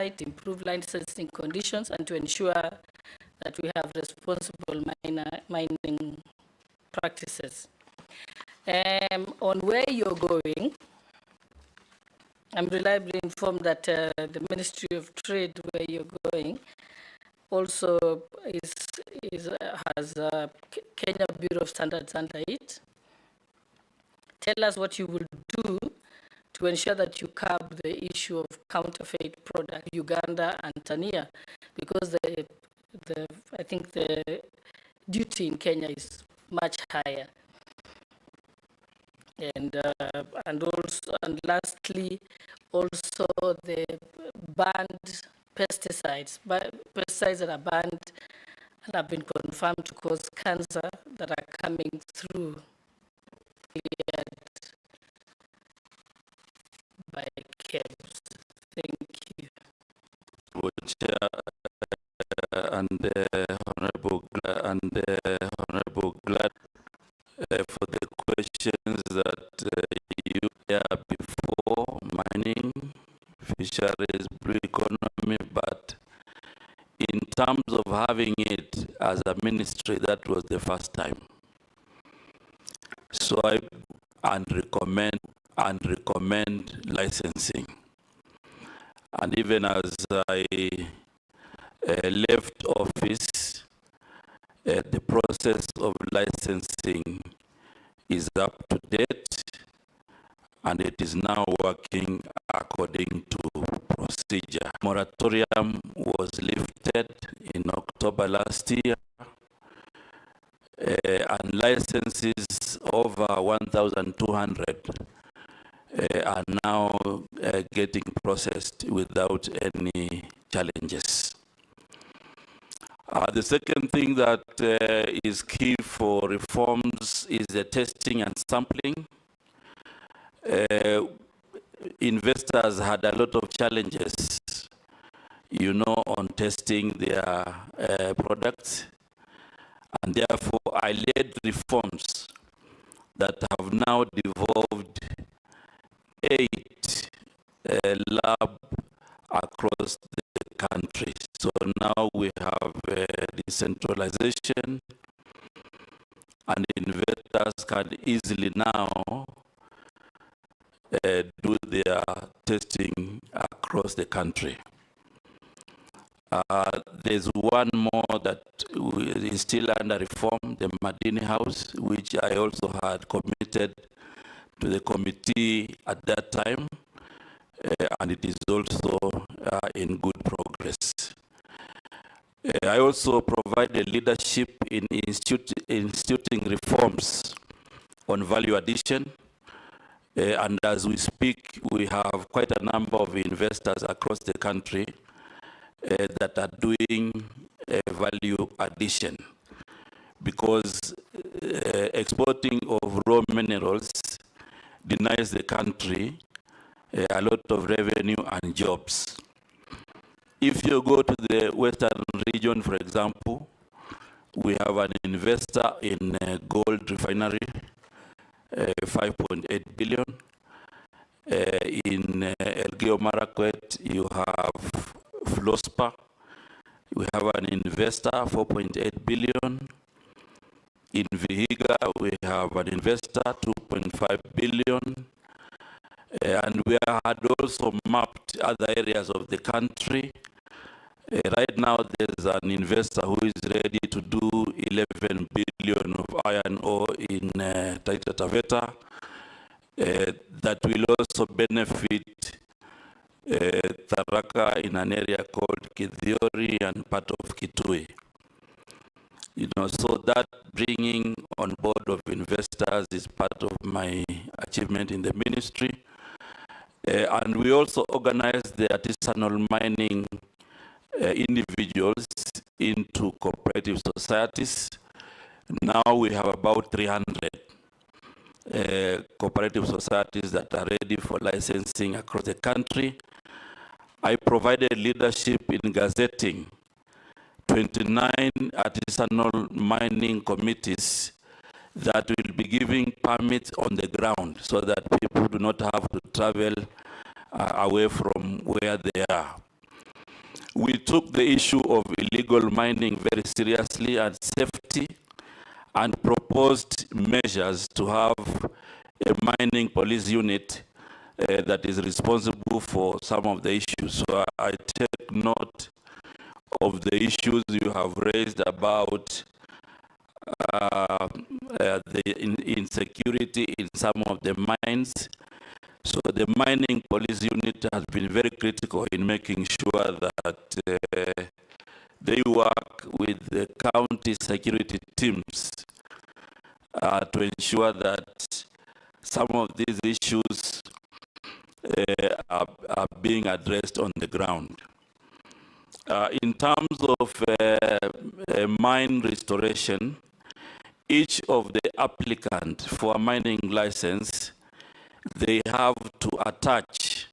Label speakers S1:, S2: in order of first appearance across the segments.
S1: improve licensing conditions, and to ensure that we have responsible mining practices. On where you're going, I'm reliably informed that the Ministry of Trade, where you're going, also has Kenya Bureau of Standards under it. Tell us what you will do to ensure that you curb the issue of counterfeit product, Uganda and Tanzania, because I think the duty in Kenya is much higher. And lastly, also the banned pesticides that are banned and have been confirmed to cause cancer that are coming through by KEBS. Thank you.
S2: Honorable Glad for the questions that you had before mining, fisheries, blue economy, but in terms of having it as a ministry, that was the first time. So I recommend licensing. And even as I left office, the process of licensing is up to date, and it is now working according to procedure. Moratorium was lifted in October last year, and licenses over 1,200 are now getting processed without any challenges. The second thing that is key for reforms is the testing and sampling. Investors had a lot of challenges, on testing their products, and therefore I led reforms that have now devolved 8 labs across the country. So now we have decentralization, and investors can easily now do their testing across the country. There's one more that is still under reform, the Madini House, which I also had committed to the committee at that time, and it is also in good progress. I also provided leadership in instituting reforms on value addition, and as we speak, we have quite a number of investors across the country that are doing value addition, because exporting of raw minerals denies the country a lot of revenue and jobs. If you go to the western region, for example, we have an investor in gold refinery, 5.8 billion. In Elgeyo Marakwet, you have Flospa. We have an investor, 4.8 billion. In Vihiga, we have an investor, 2.5 billion. And we had also mapped other areas of the country. Right now, there's an investor who is ready to do 11 billion of iron ore in Taita Taveta. That will also benefit Tharaka in an area called Kithiori and part of Kitui. So that bringing on board of investors is part of my achievement in the ministry. And we also organized the artisanal mining individuals into cooperative societies. Now we have about 300 cooperative societies that are ready for licensing across the country. I provided leadership in gazetting 29 artisanal mining committees that will be giving permits on the ground so that people do not have to travel away from where they are. We took the issue of illegal mining very seriously and safety, and proposed measures to have a mining police unit that is responsible for some of the issues. So I take note of the issues you have raised about the insecurity in some of the mines. So the mining police unit has been very critical in making sure that they work with the county security teams to ensure that some of these issues are being addressed on the ground. In terms of mine restoration, each of the applicant for a mining license, they have to attach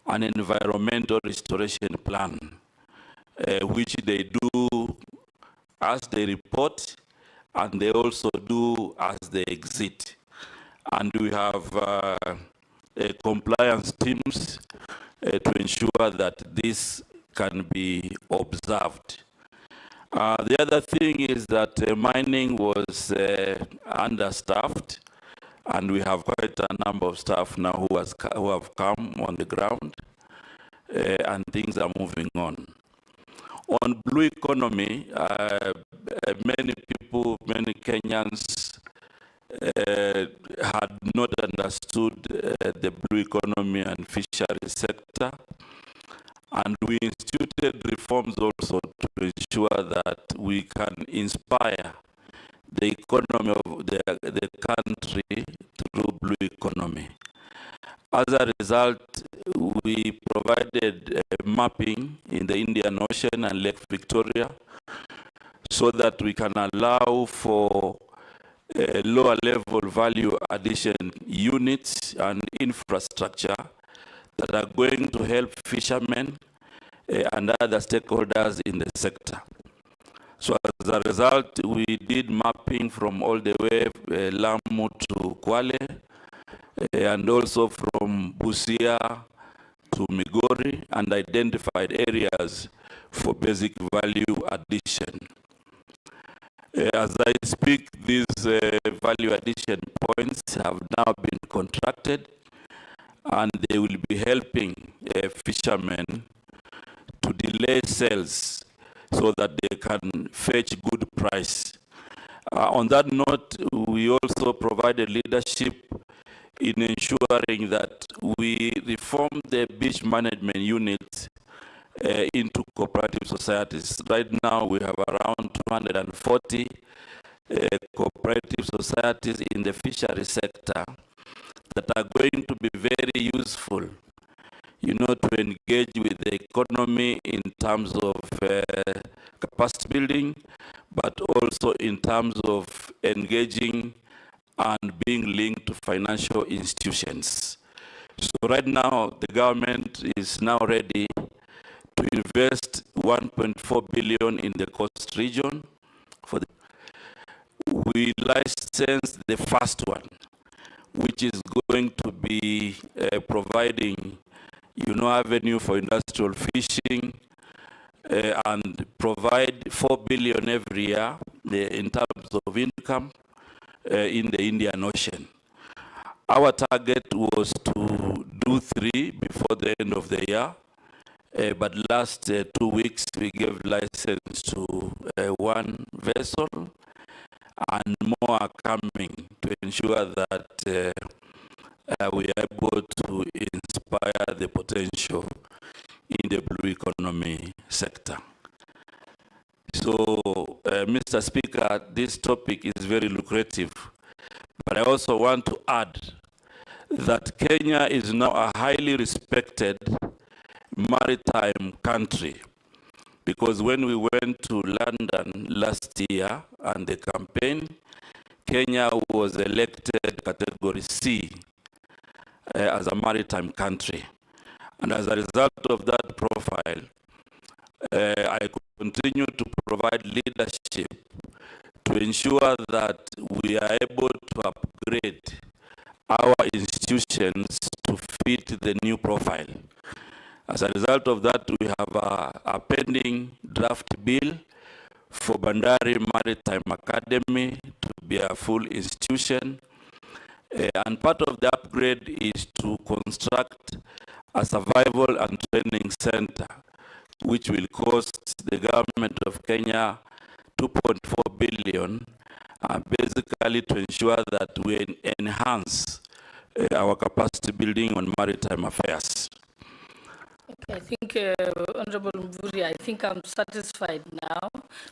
S2: an environmental restoration plan, which they do as they report, and they also do as they exit. And we have compliance teams to ensure that this can be observed. The other thing is that mining was understaffed, and we have quite a number of staff now who have come on the ground, and things are moving on. On blue economy, many people, many Kenyans had not understood the blue economy and fishery sector, and we instituted reforms also to ensure that we can inspire the economy of the country through blue economy. As a result, we provided mapping in the Indian Ocean and Lake Victoria so that we can allow for lower level value addition units and infrastructure that are going to help fishermen and other stakeholders in the sector. So as a result, we did mapping from all the way Lamu to Kwale, and also from Busia to Migori, and identified areas for basic value addition. As I speak, these value addition points have now been contracted, and they will be helping fishermen to delay sales so that they can fetch good price. On that note, we also provided leadership in ensuring that we reform the beach management unit into cooperative societies. Right now, we have around 240 cooperative societies in the fishery sector that are going to be very useful, to engage with the economy in terms of capacity building, but also in terms of engaging and being linked to financial institutions. So right now, the government is now ready to invest 1.4 billion in the coast region. We licensed the first one, which is going to be providing, avenue for industrial fishing, and provide 4 billion every year in terms of income in the Indian Ocean. Our target was to do 3 before the end of the year, but last 2 weeks we gave license to 1 vessel, and more are coming to ensure that we are able to inspire the potential in the blue economy sector. So, Mr. Speaker, this topic is very lucrative, but I also want to add that Kenya is now a highly respected maritime country, because when we went to London last year and the campaign, Kenya was elected category C as a maritime country. And as a result of that profile, I continue to provide leadership to ensure that we are able to upgrade our institutions to fit the new profile. As a result of that, we have a pending draft bill for Bandari Maritime Academy to be a full institution. And part of the upgrade is to construct a survival and training center, which will cost the government of Kenya 2.4 billion, basically to ensure that we enhance our capacity building on maritime affairs.
S1: I think, Honorable MVURYA, I think I'm satisfied now,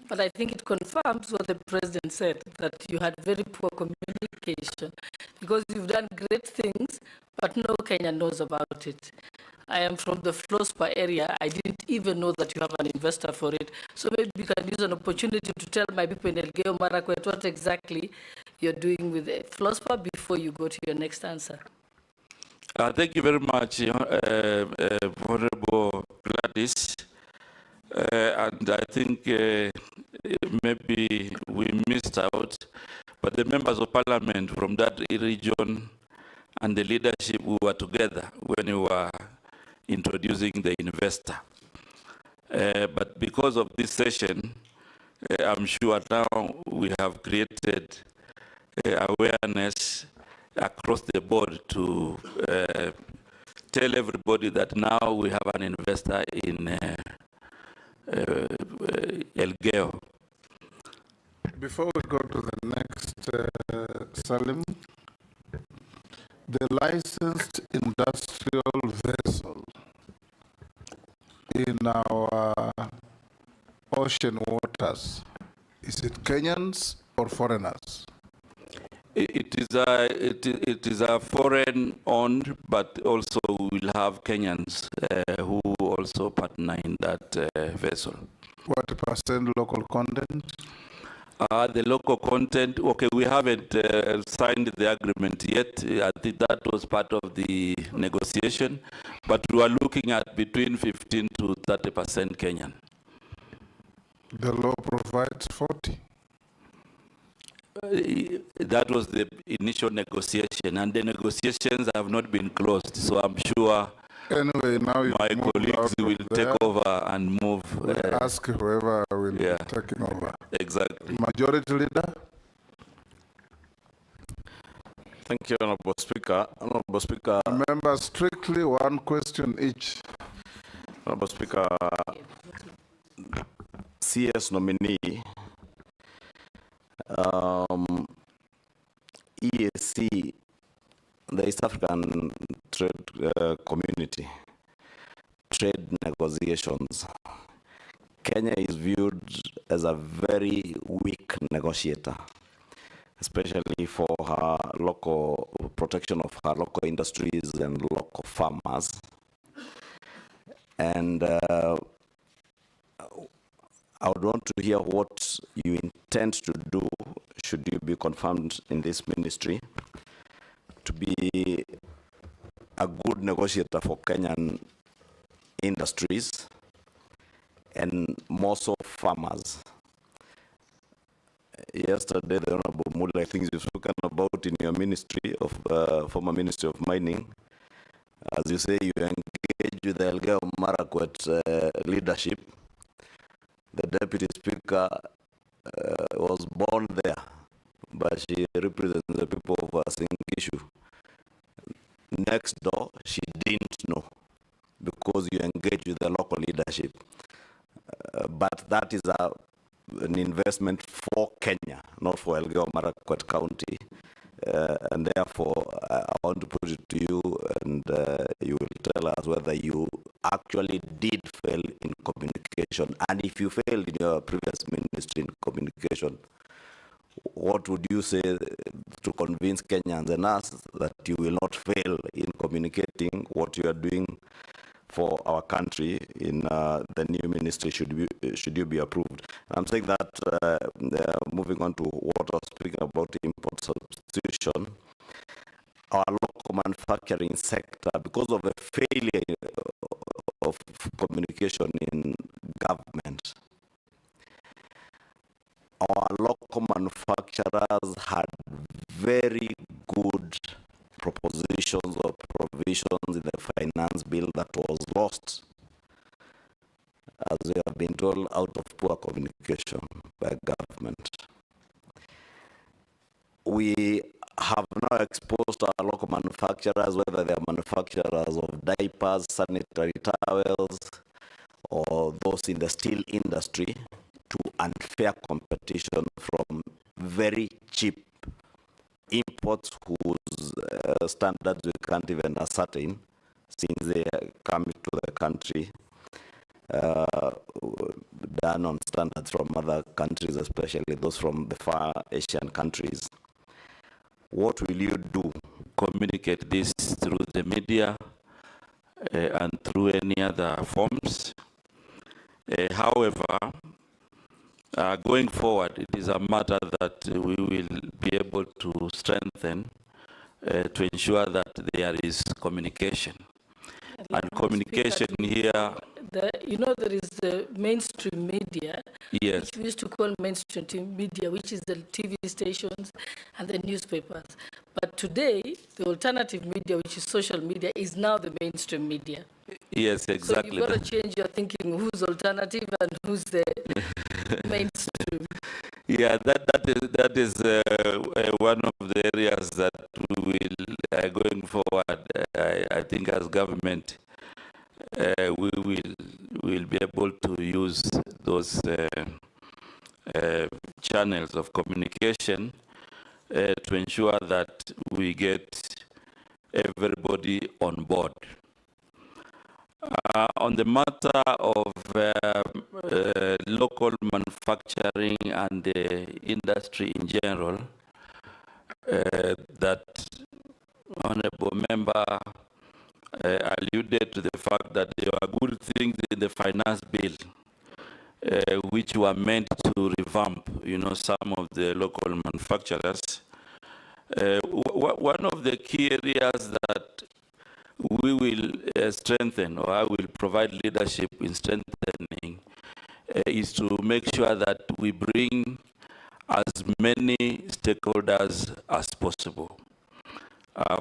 S1: but I think it confirms what the President said, that you had very poor communication, because you've done great things, but no Kenya knows about it. I am from the Flospa area. I didn't even know that you have an investor for it. So maybe you can use an opportunity to tell my people in Elgeyo Marakwet what exactly you're doing with Flospa before you go to your next answer.
S2: Thank you very much, Honorable Gladys. And I think maybe we missed out, but the members of parliament from that region and the leadership, we were together when we were introducing the investor. But because of this session, I'm sure now we have created awareness across the board to tell everybody that now we have an investor in Elgeyo.
S3: Before we go to the next, Salim, the licensed industrial vessel in our ocean waters, is it Kenyans or foreigners?
S2: It is a foreign owned, but also we will have Kenyans who also partner in that vessel.
S3: What percent local content?
S2: The local content, okay, we haven't signed the agreement yet. I think that was part of the negotiation, but we are looking at between 15 to 30% Kenyan.
S3: The law provides 40.
S2: That was the initial negotiation, and the negotiations have not been closed. So I'm sure
S3: anyway, now
S2: my colleagues will take over and move.
S3: Ask whoever will be taking over.
S2: Exactly.
S3: Majority Leader.
S4: Thank you, Honorable Speaker. Honorable Speaker.
S3: Remember, strictly one question each.
S4: Honorable Speaker, CS nominee, EAC, the East African Trade Community, trade negotiations. Kenya is viewed as a very weak negotiator, especially for her local protection of her local industries and local farmers. And I would want to hear what you intend to do should you be confirmed in this ministry to be a good negotiator for Kenyan industries and more so farmers. Yesterday, the Honorable Mula, I think you've spoken about in your ministry of former Ministry of Mining. As you say, you engage with the Elgeyo Marakwet leadership. The Deputy Speaker was born there, but she represents the people of a single issue. Next door, she didn't know because you engage with the local leadership. But that is an investment for Kenya, not for Elgeyo Marakwet County. And therefore, I want to put it to you, and you will tell us whether you actually did fail in communication. And if you failed in your previous ministry in communication, what would you say to convince Kenyans and us that you will not fail in communicating what you are doing for our country in the new ministry should you be approved? I'm saying that moving on to what I was speaking about, import substitution, our local manufacturing sector, because of a failure of communication in government, our local manufacturers had very good propositions or provisions in the finance bill that was lost as we have been told, out of poor communication by government. We have now exposed our local manufacturers, whether they are manufacturers of diapers, sanitary towels, or those in the steel industry, to unfair competition from very cheap imports whose standards we can't even ascertain since they come to the country done on standards from other countries, especially those from the far Asian countries. What will you do?
S2: Communicate this through the media and through any other forms. However, going forward, it is a matter that we will be able to strengthen to ensure that there is communication. And communication here...
S1: there is the mainstream media,
S2: yes,
S1: which we used to call mainstream media, which is the TV stations and the newspapers. But today, the alternative media, which is social media, is now the mainstream media.
S2: Yes, exactly.
S1: So you've got to change your thinking, who's alternative and who's the mainstream.
S2: Yeah, that is one of the areas that we will, going forward, I think as government, we will be able to use those channels of communication to ensure that we get everybody on board. On the matter of local manufacturing and the industry in general, that honorable member alluded to the fact that there are good things in the finance bill which were meant to revamp, some of the local manufacturers. One of the key areas that we will strengthen, or I will provide leadership in strengthening, is to make sure that we bring as many stakeholders as possible.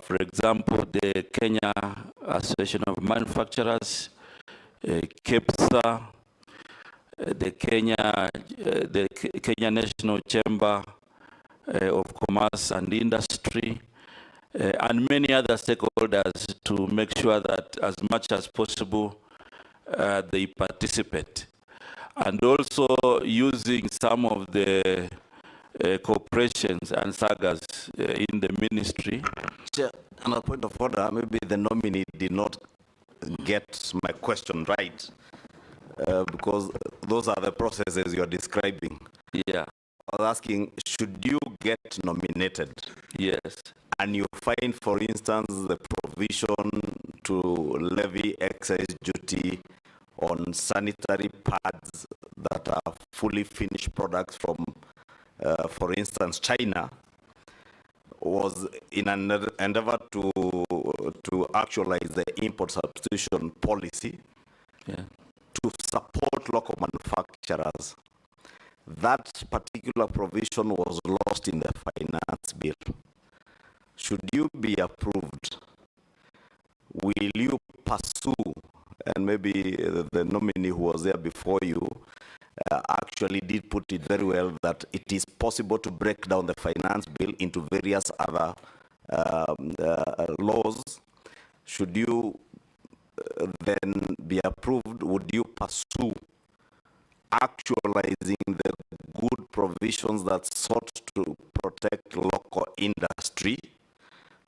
S2: For example, the Kenya Association of Manufacturers, KEPSA, the Kenya National Chamber of Commerce and Industry, and many other stakeholders, to make sure that as much as possible they participate. And also using some of the corporations and sagas in the ministry.
S4: Chair, on a point of order, maybe the nominee did not get my question right, because those are the processes you're describing.
S2: Yeah.
S4: I was asking, should you get nominated?
S2: Yes.
S4: And you find, for instance, the provision to levy excise duty on sanitary pads that are fully finished products from, for instance, China, was in an endeavor to actualize the import substitution policy,
S2: yeah,
S4: to support local manufacturers. That particular provision was lost in the finance bill. Should you be approved, will you pursue, and maybe the nominee who was there before you actually did put it very well, that it is possible to break down the finance bill into various other laws. Should you then be approved, would you pursue actualizing the good provisions that sought to protect local industry?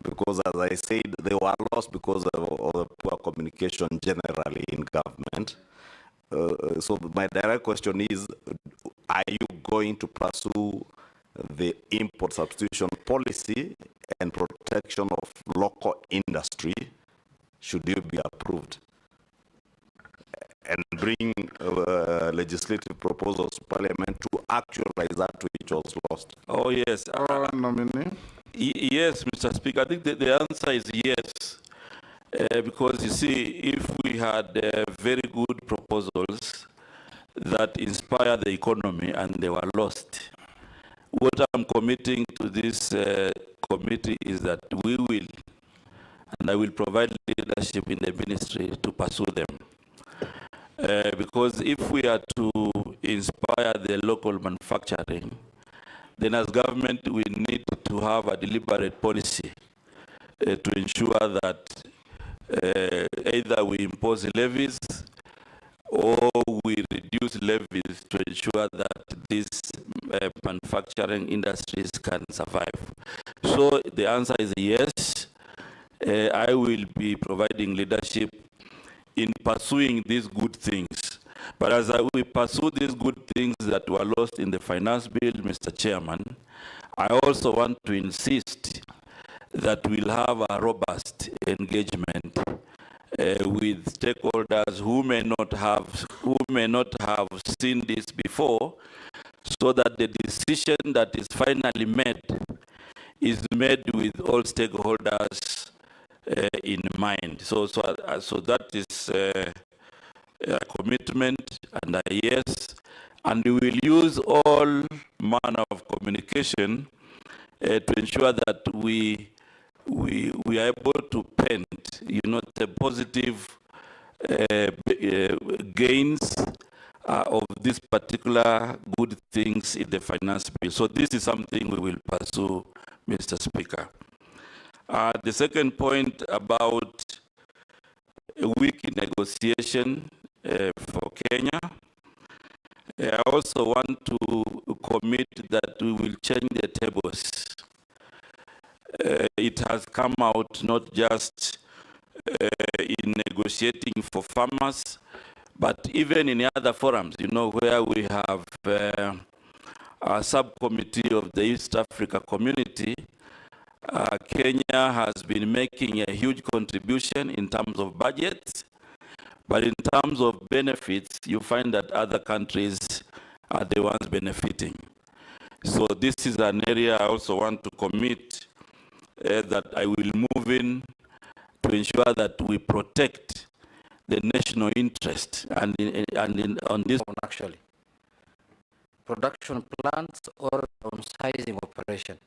S4: Because, as I said, they were lost because of the poor communication generally in government. So my direct question is, are you going to pursue the import substitution policy and protection of local industry, should you be approved, and bring legislative proposals to Parliament to actualize that which was lost?
S2: Oh, yes.
S3: Nominee?
S2: Yes, Mr. Speaker. I think the answer is yes. Because, you see, if we had very good proposals that inspire the economy and they were lost, what I'm committing to this committee is that we will, and I will provide leadership in the ministry to pursue them. Because if we are to inspire the local manufacturing, then as government we need to have a deliberate policy to ensure that either we impose levies or we reduce levies to ensure that these manufacturing industries can survive. So the answer is yes. I will be providing leadership in pursuing these good things. But as we pursue these good things that were lost in the finance bill, Mr. Chairman, I also want to insist that we'll have a robust engagement with stakeholders who may not have seen this before, so that the decision that is finally made is made with all stakeholders in mind. So that is a commitment and a yes, and we will use all manner of communication to ensure that we are able to paint, the positive gains of these particular good things in the finance bill. So this is something we will pursue, Mr. Speaker. The second point about a weak negotiation for Kenya, I also want to commit that we will change the tables. It has come out not just in negotiating for farmers, but even in other forums, where we have a subcommittee of the East Africa community. Kenya has been making a huge contribution in terms of budget, but in terms of benefits, you find that other countries are the ones benefiting. So this is an area I also want to commit that I will move in to ensure that we protect the national interest on this
S5: one actually. Production plants or downsizing operation.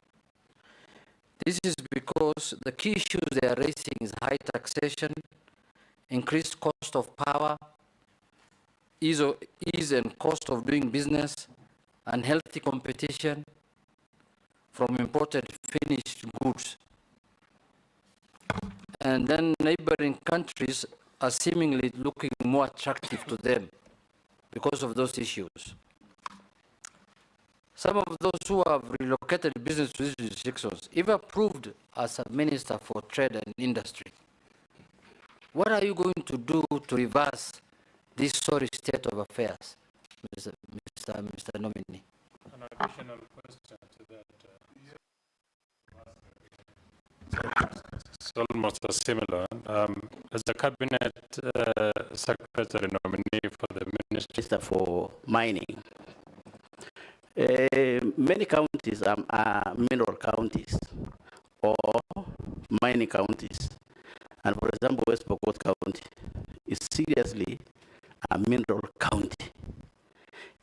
S5: This is because the key issues they are raising is high taxation, increased cost of power, ease and cost of doing business, unhealthy competition from imported finished goods. And then neighboring countries are seemingly looking more attractive to them because of those issues. Some of those who have relocated business to these jurisdictions, if approved as a minister for trade and industry, what are you going to do to reverse this sorry state of affairs, Mr. Nominee?
S6: An additional question to that. It's almost similar. As the cabinet secretary nominee for the minister
S7: for mining, many counties are mineral counties or mining counties. And for example, West Pokot County is seriously a mineral county.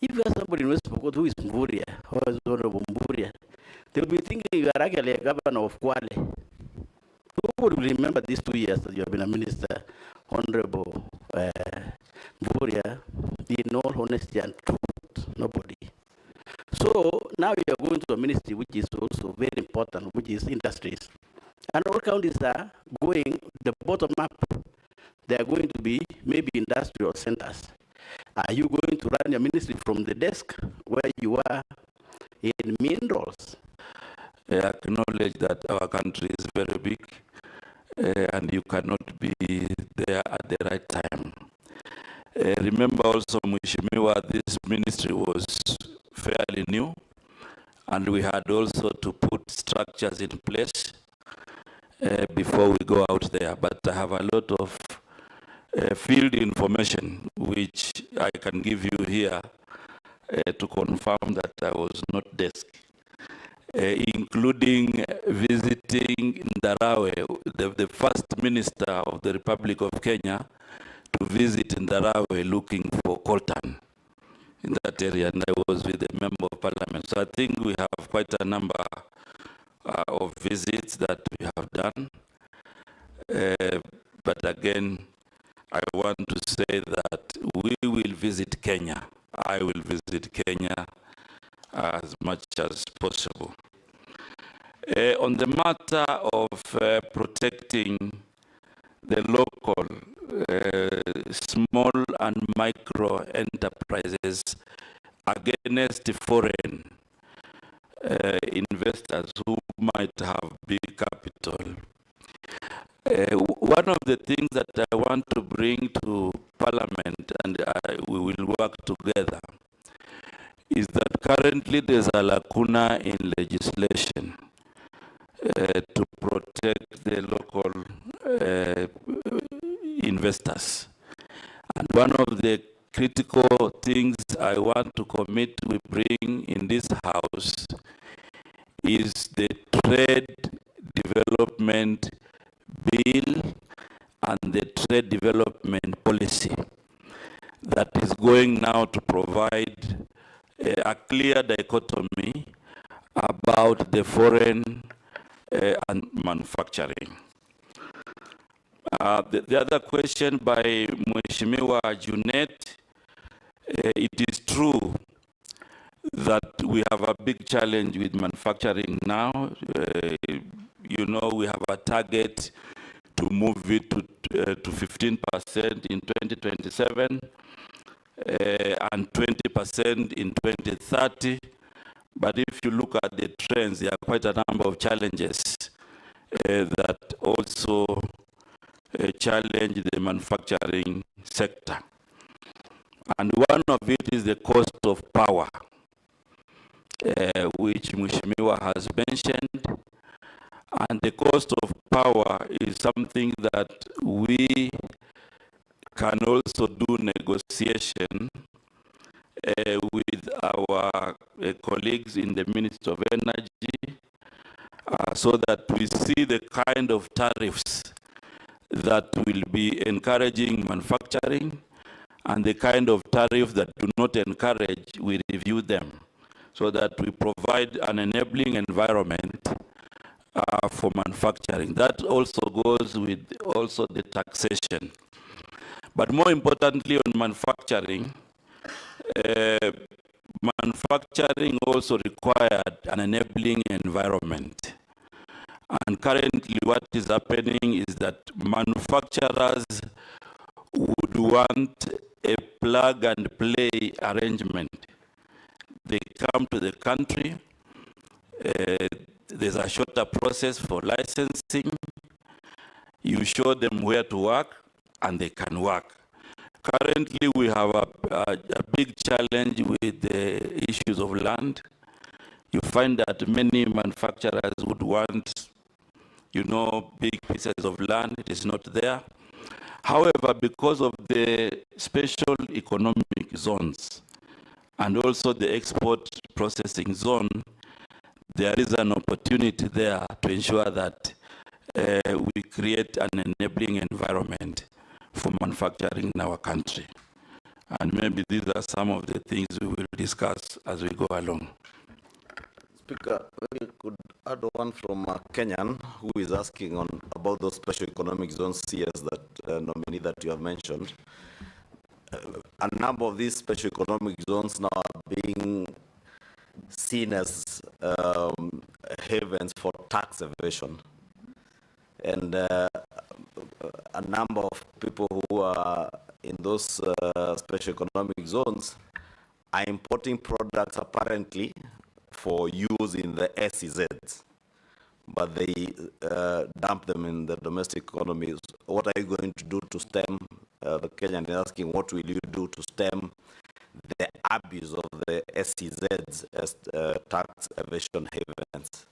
S7: If you have somebody in West Pokot who is MVURYA, or is Honorable MVURYA, they will be thinking you are actually a governor of Kwale. Who would remember these 2 years that you have been a minister, Honorable MVURYA, in all honesty and truth? Nobody. So now you are going to a ministry which is also very important, which is industries. And all counties are going the bottom up. They are going to be maybe industrial centers. Are you going to run your ministry from the desk where you are in minerals?
S2: I acknowledge that our country is very big and you cannot be there at the right time. Remember also, Mheshimiwa, this ministry was fairly new and we had also to put structures in place before we go out there. But I have a lot of field information which I can give you here to confirm that I was not desk, including visiting Ndarawe, the first minister of the Republic of Kenya to visit Ndarawe looking for coltan in that area, and I was with the member of parliament. So I think we have quite a number of visits that we have done. But again, I want to say that we we will visit Kenya. I will visit Kenya as much as possible. On the matter of protecting the local small and micro enterprises against the foreign investors who might have big capital. One of the things that I want to bring to Parliament, and we will work together, is that currently there's a lacuna in legislation to protect the local investors. And one of the critical things I want to commit we bring in this House is the trade development bill and the trade development policy that is going now to provide a clear dichotomy about the foreign and manufacturing. The other question by Mheshimiwa Junet, it is true that we have a big challenge with manufacturing now. You know, we have a target to move it to 15% in 2027 and 20% in 2030. But if you look at the trends, there are quite a number of challenges that also challenge the manufacturing sector. And one of it is the cost of power, which Mheshimiwa has mentioned. And the cost of power is something that we can also do negotiation with our colleagues in the Ministry of Energy so that we see the kind of tariffs that will be encouraging manufacturing and the kind of tariffs that do not encourage, we review them so that we provide an enabling environment for manufacturing. That also goes with also the taxation. But more importantly on manufacturing, manufacturing also required an enabling environment. And currently what is happening is that manufacturers would want a plug and play arrangement. They come to the country, there's a shorter process for licensing, you show them where to work, and they can work. Currently, we have a big challenge with the issues of land. You find that many manufacturers would want, you know, big pieces of land. It is not there. However, because of the special economic zones and also the export processing zone, there is an opportunity there to ensure that we create an enabling environment for manufacturing in our country. And maybe these are some of the things we will discuss as we go along.
S4: Speaker, we could add one from Kenyan who is asking about those special economic zones, CS, that nominee that you have mentioned. A number of these special economic zones now are being seen as havens for tax evasion. And a number of people who are in those special economic zones are importing products apparently for use in the SEZs, but they dump them in the domestic economy. What are you going to do to stem, the Kenyan is asking, what will you do to stem the abuse of the SEZs as tax evasion havens?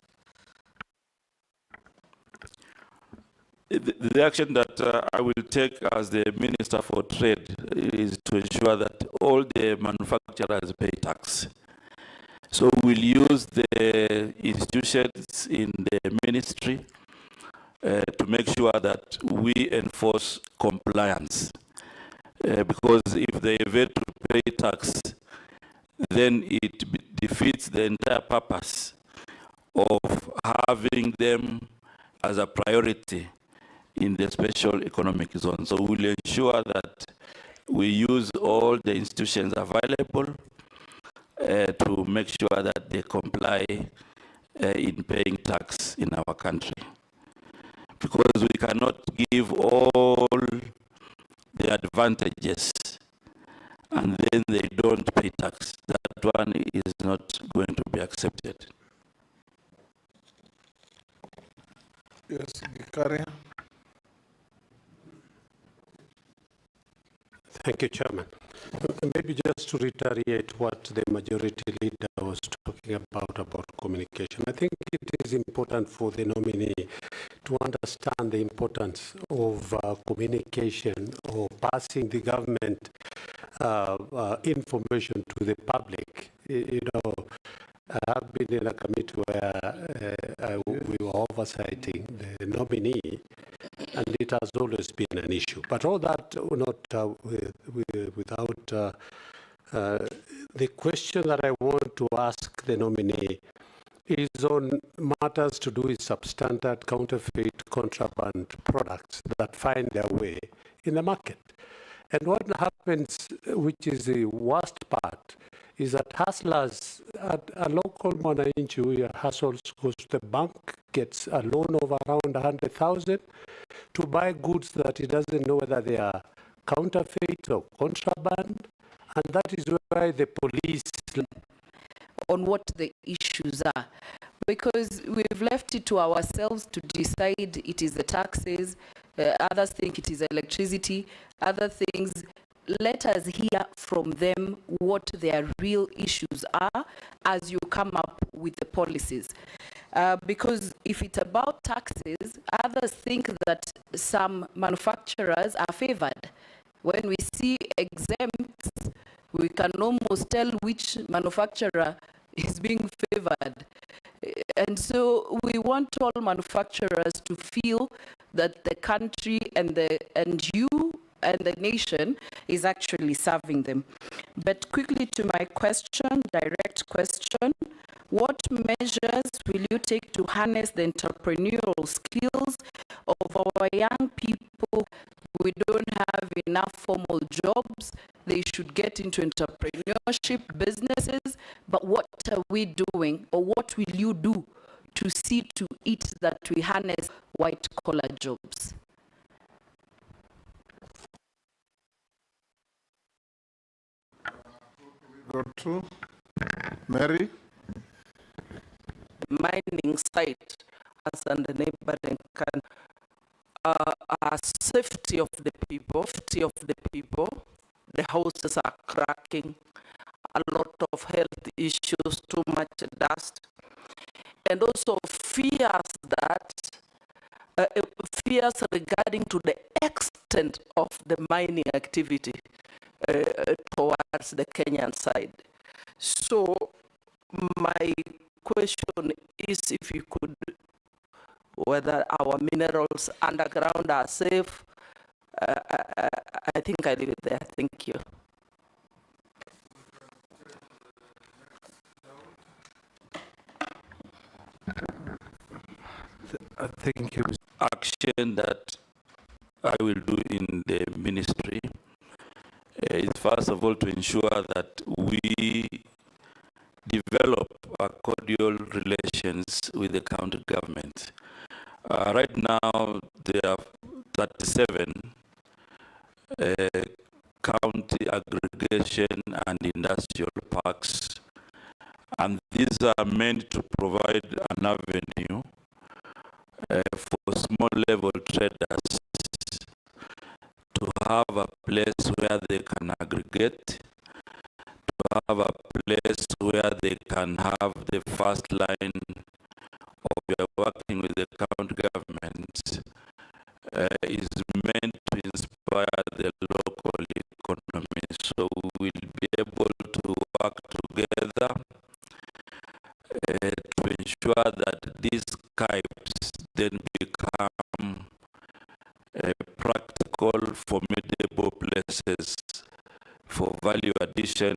S2: The action that I will take as the Minister for Trade is to ensure that all the manufacturers pay tax. So we'll use the institutions in the ministry to make sure that we enforce compliance. Because if they evade to pay tax, then it defeats the entire purpose of having them as a priority in the special economic zone. So we'll ensure that we use all the institutions available to make sure that they comply in paying tax in our country. Because we cannot give all the advantages and then they don't pay tax. That one is not going to be accepted.
S3: Yes, Gikaria.
S8: Thank you, Chairman. Maybe just to reiterate what the majority leader was talking about communication. I think it is important for the nominee to understand the importance of communication or passing the government information to the public. You know, I have been in a committee where we were oversighting the nominee, and it has always been an issue. But all that, not without the question that I want to ask the nominee is on matters to do with substandard, counterfeit, contraband products that find their way in the market. And what happens, which is the worst part, is that hustlers, a local mwananchi who hustles, goes to the bank, gets a loan of around 100,000 to buy goods that he doesn't know whether they are counterfeit or contraband, and that is why the police
S9: on what the issues are, because we've left it to ourselves to decide. It is the taxes, others think it is electricity, other things. Let us hear from them what their real issues are as you come up with the policies. Because if it's about taxes, others think that some manufacturers are favored. When we see exempts, we can almost tell which manufacturer is being favored. And so we want all manufacturers to feel that the country and the nation is actually serving them. But quickly to my question, direct question, what measures will you take to harness the entrepreneurial skills of our young people? We don't have enough formal jobs. They should get into entrepreneurship businesses. But what are we doing, or what will you do to see to it that we harness white-collar jobs?
S3: Go to Mary.
S10: Mining site as and the neighboring can safety of the people, the houses are cracking, a lot of health issues, too much dust, and also fears regarding to the extent of the mining activity towards the Kenyan side. So my question is if you could, whether our minerals underground are safe. I think I leave it there. Thank you.
S2: Thank you. Action that I will do in the ministry is first of all to ensure that we develop cordial relations with the county government. Right now, there are 37 county aggregation and industrial parks, and these are meant to provide an avenue for small-level traders to have a place where they can aggregate, to have a place where they can have the first line of their working with the county government is meant to inspire the local economy. So we will be able to work together to ensure that these KIPES then become practical, formidable places for value addition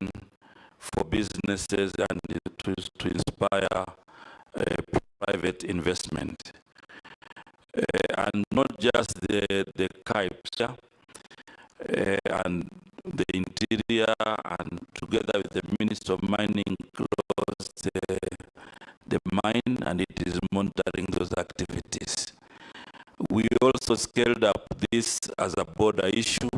S2: for businesses and to inspire private investment. And not just the KIPES. and the Interior, and together with the Minister of Mining, closed the mine, and it is monitoring those activities. We also scaled up this as a border issue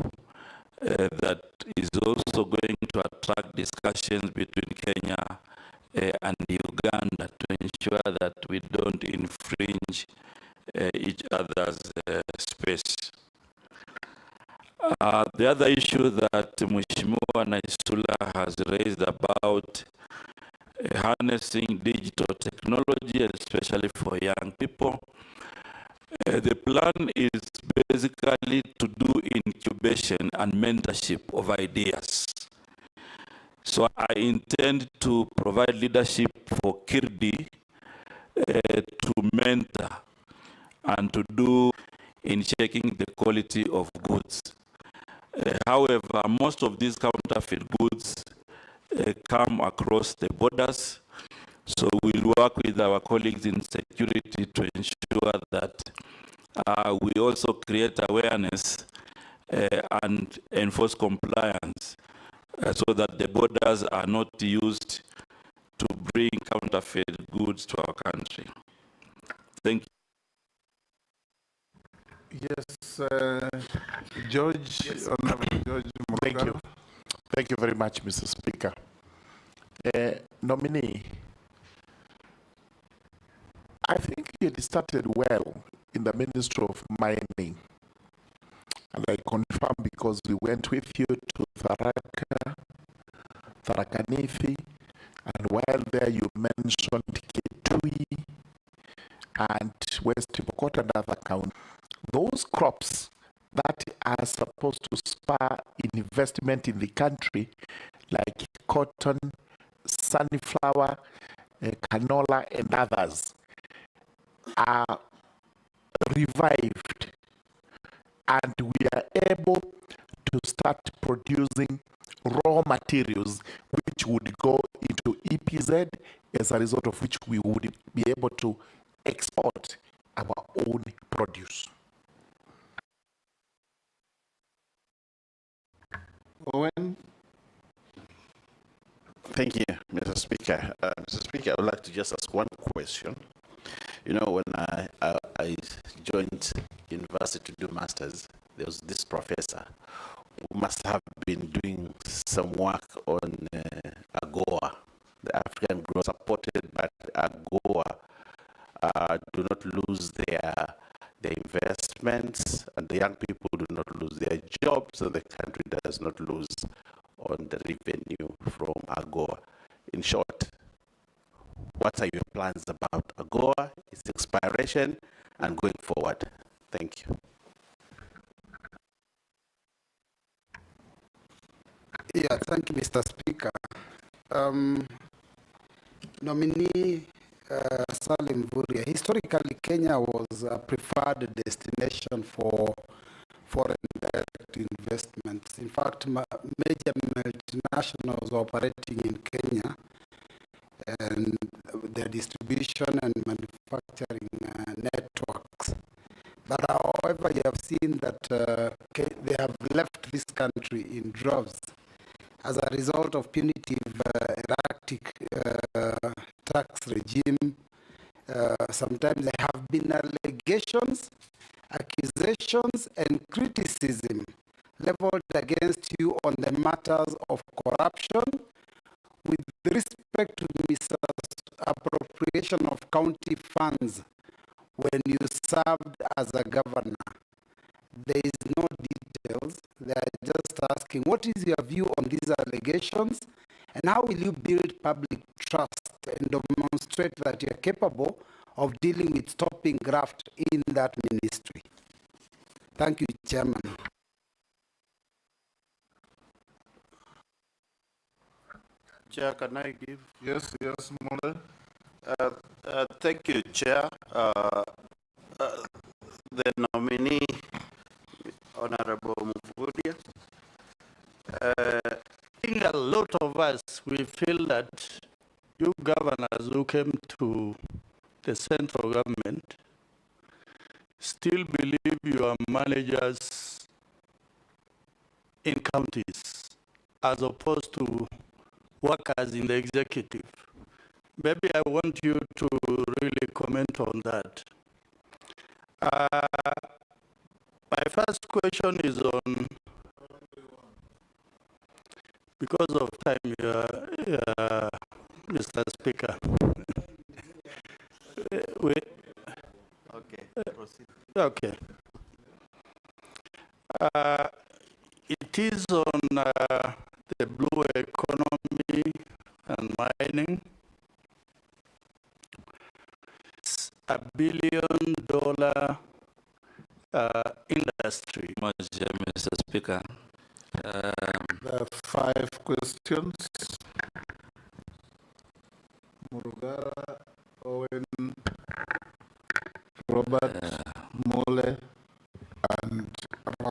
S2: that is also going to attract discussions between Kenya and Uganda to ensure that we don't infringe each other's space. The other issue that Mheshimiwa Naisula has raised about harnessing digital technology, especially for young people, the plan is basically to do incubation and mentorship of ideas. So I intend to provide leadership for Kirdi to mentor and to do in checking the quality of goods. However, most of these counterfeit goods come across the borders. So we'll work with our colleagues in security to ensure that we also create awareness and enforce compliance so that the borders are not used to bring counterfeit goods to our country. Thank you.
S3: Yes, George, yes. Honorable George Murugano.
S11: Thank you. Thank you very much, Mr. Speaker. Nominee, I think you started well in the Ministry of Mining. And I confirm because we went with you to Tharaka, Tharakanithi, and while there you mentioned Kitui and West Pokot and other counties. Those crops that are supposed to spur investment in the country, like cotton, sunflower, canola, and others, are revived, and we are able to start producing raw materials which would go into EPZ, as a result of which we would be able to export our own produce.
S3: Owen?
S7: Thank you, Mr. Speaker. Mr. Speaker, I would like to just ask one question. You know, when I joined university to do masters, there was this professor who must have been doing some work on AGOA, the African Growth supported by AGOA, do not lose their investments, and the young people do not lose their jobs, and the country does not lose on the revenue from AGOA. In short, what are your plans about AGOA, its expiration, and going forward? Thank you.
S12: Yeah, thank you, Mr. Speaker. Nominee SALIM MVURYA. Historically, Kenya was a preferred destination for foreign direct investments. In fact, major multinationals operating in Kenya and their distribution and manufacturing networks. But however, you have seen that they have left this country in droves as a result of punitive, erratic tax regime. Sometimes there have been allegations, accusations, and criticism leveled against you on the matters of corruption with respect to misappropriation of county funds when you served as a governor. There is no details. They are just asking, what is your view on these allegations, and how will you build public trust and demonstrate that you are capable of dealing with stopping graft in that ministry? Thank you, Chairman.
S13: Chair, can I give?
S3: Yes, yes, Mole.
S13: Thank you, Chair. The nominee, Honorable MVURYA. I think a lot of us, we feel that you governors who came to the central government still believe your managers in counties as opposed to workers in the executive. Maybe I want you to really comment on that. My first question is on, because of time, Mr. Speaker.
S4: Okay, proceed.
S13: Okay. It is on the blue economy and mining. It's $1 billion industry.
S2: Mr. Speaker.
S3: There are 5 questions. Murugara, Owen, Robert, Mole, and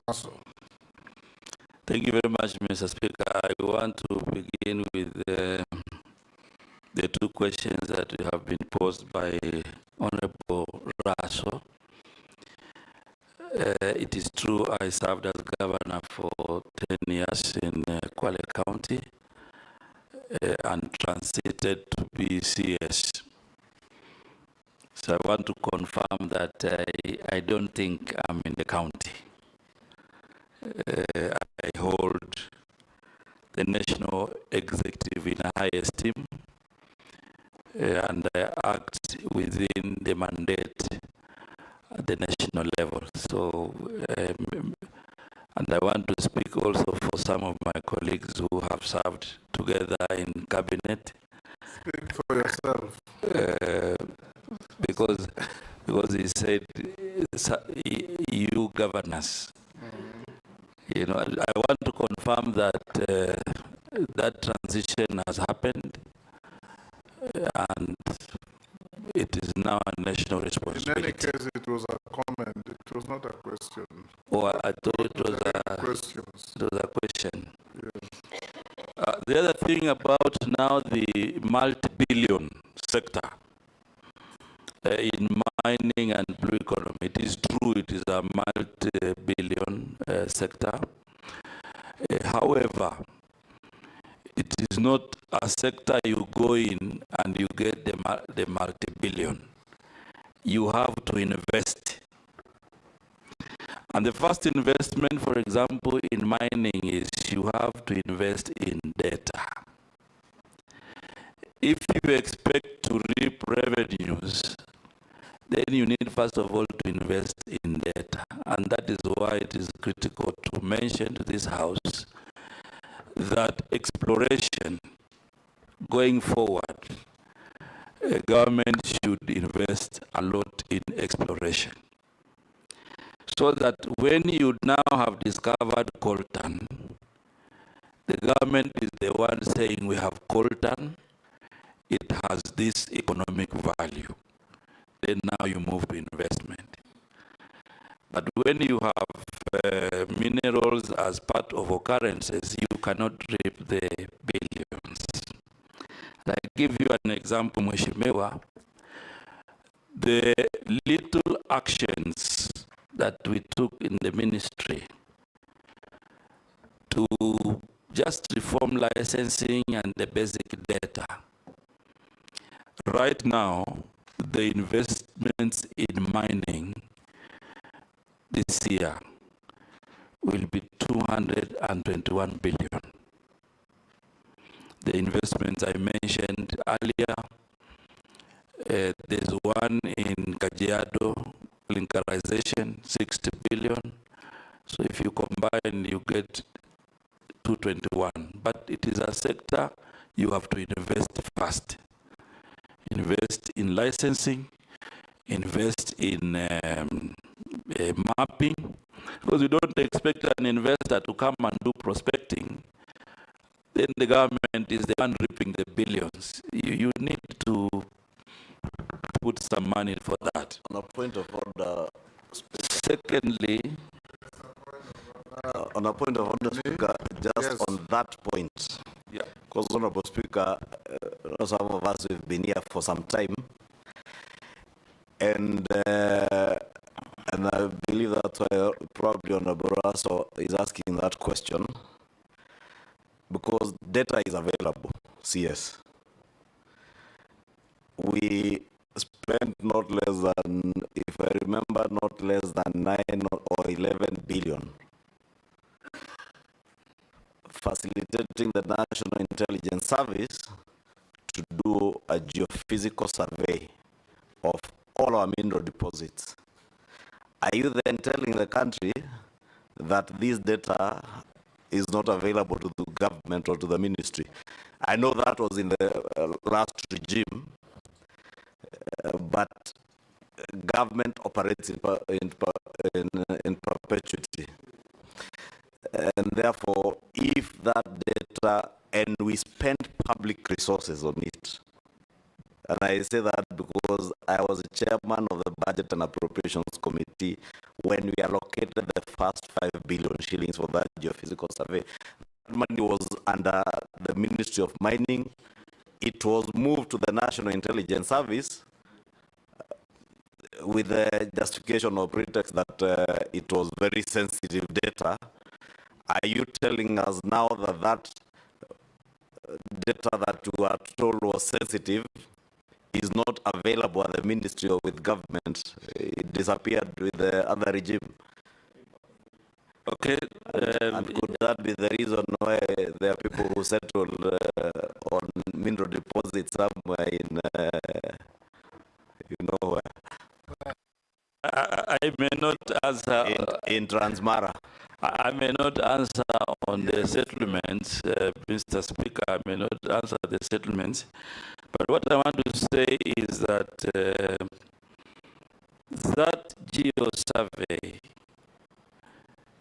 S3: Russell.
S2: Thank you very much, Mr. Speaker. I want to begin with the 2 questions that have been posed by Honorable Raso. It is true I served as governor for 10 years in Kwale County and transited to BCS. So I want to confirm that I don't think I'm in the county. I hold the national executive in high esteem and I act within the mandate at the national level. So, and I want to speak also for some of my colleagues who have served together in cabinet.
S3: Speak for yourself.
S2: Because he said, you governors. You know, I want to confirm that that transition has happened and it is now a national responsibility.
S3: In any case, it was a comment. It was not a question.
S2: Oh, I thought it was a question.
S3: Yes.
S2: The other thing about now the multi-billion sector in mining and blue economy, it is true it is a multi-billion sector. However, it is not a sector you go in and you get the multi-billion. You have to invest. And the first investment, for example, in mining is you have to invest in data. If you expect to reap revenues, then you need first of all to invest in data. And that is why it is critical to mention to this House that exploration going forward, government should invest a lot in exploration. So that when you now have discovered coltan, the government is the one saying we have coltan, it has this economic value. Then now you move to investment. But when you have minerals as part of occurrences, you cannot reap the billions. And I give you an example, Mheshimiwa. The little actions that we took in the ministry to just reform licensing and the basic data. Right now, the investments in mining this year will be 221 billion. The investments I mentioned earlier, there's one in Kajiado, linkerization, 60 billion. So if you combine, you get 221. But it is a sector you have to invest first. Invest in licensing, invest in mapping, because you don't expect an investor to come and do prospecting. Then the government is the one reaping the billions. You need to put some money for that.
S4: On a point of order,
S2: secondly,
S4: on a point of order, Speaker, just on that point, because Honorable Speaker, some of us have been here for some time, and And I believe that's why probably Honorable Raso is asking that question, because data is available, CS. We spent not less than, if I remember, not less than 9 or 11 billion facilitating the National Intelligence Service to do a geophysical survey of all our mineral deposits. Are you then telling the country that this data is not available to the government or to the ministry? I know that was in the last regime, but government operates in perpetuity. And therefore, if that data, and we spend public resources on it, and I say that because I was a chairman of the Budget and Appropriations Committee when we allocated the first 5 billion shillings for that geophysical survey. That money was under the Ministry of Mining. It was moved to the National Intelligence Service with the justification or pretext that it was very sensitive data. Are you telling us now that that data that we are told was sensitive is not available at the ministry or with government? It disappeared with the other regime.
S2: Okay.
S4: And could that be the reason why there are people who settle on mineral deposits somewhere in, you know where?
S2: I may not answer.
S4: In Transmara.
S2: I may not answer on the settlements, Mr. Speaker. I may not answer the settlements. But what I want to say is that that geo survey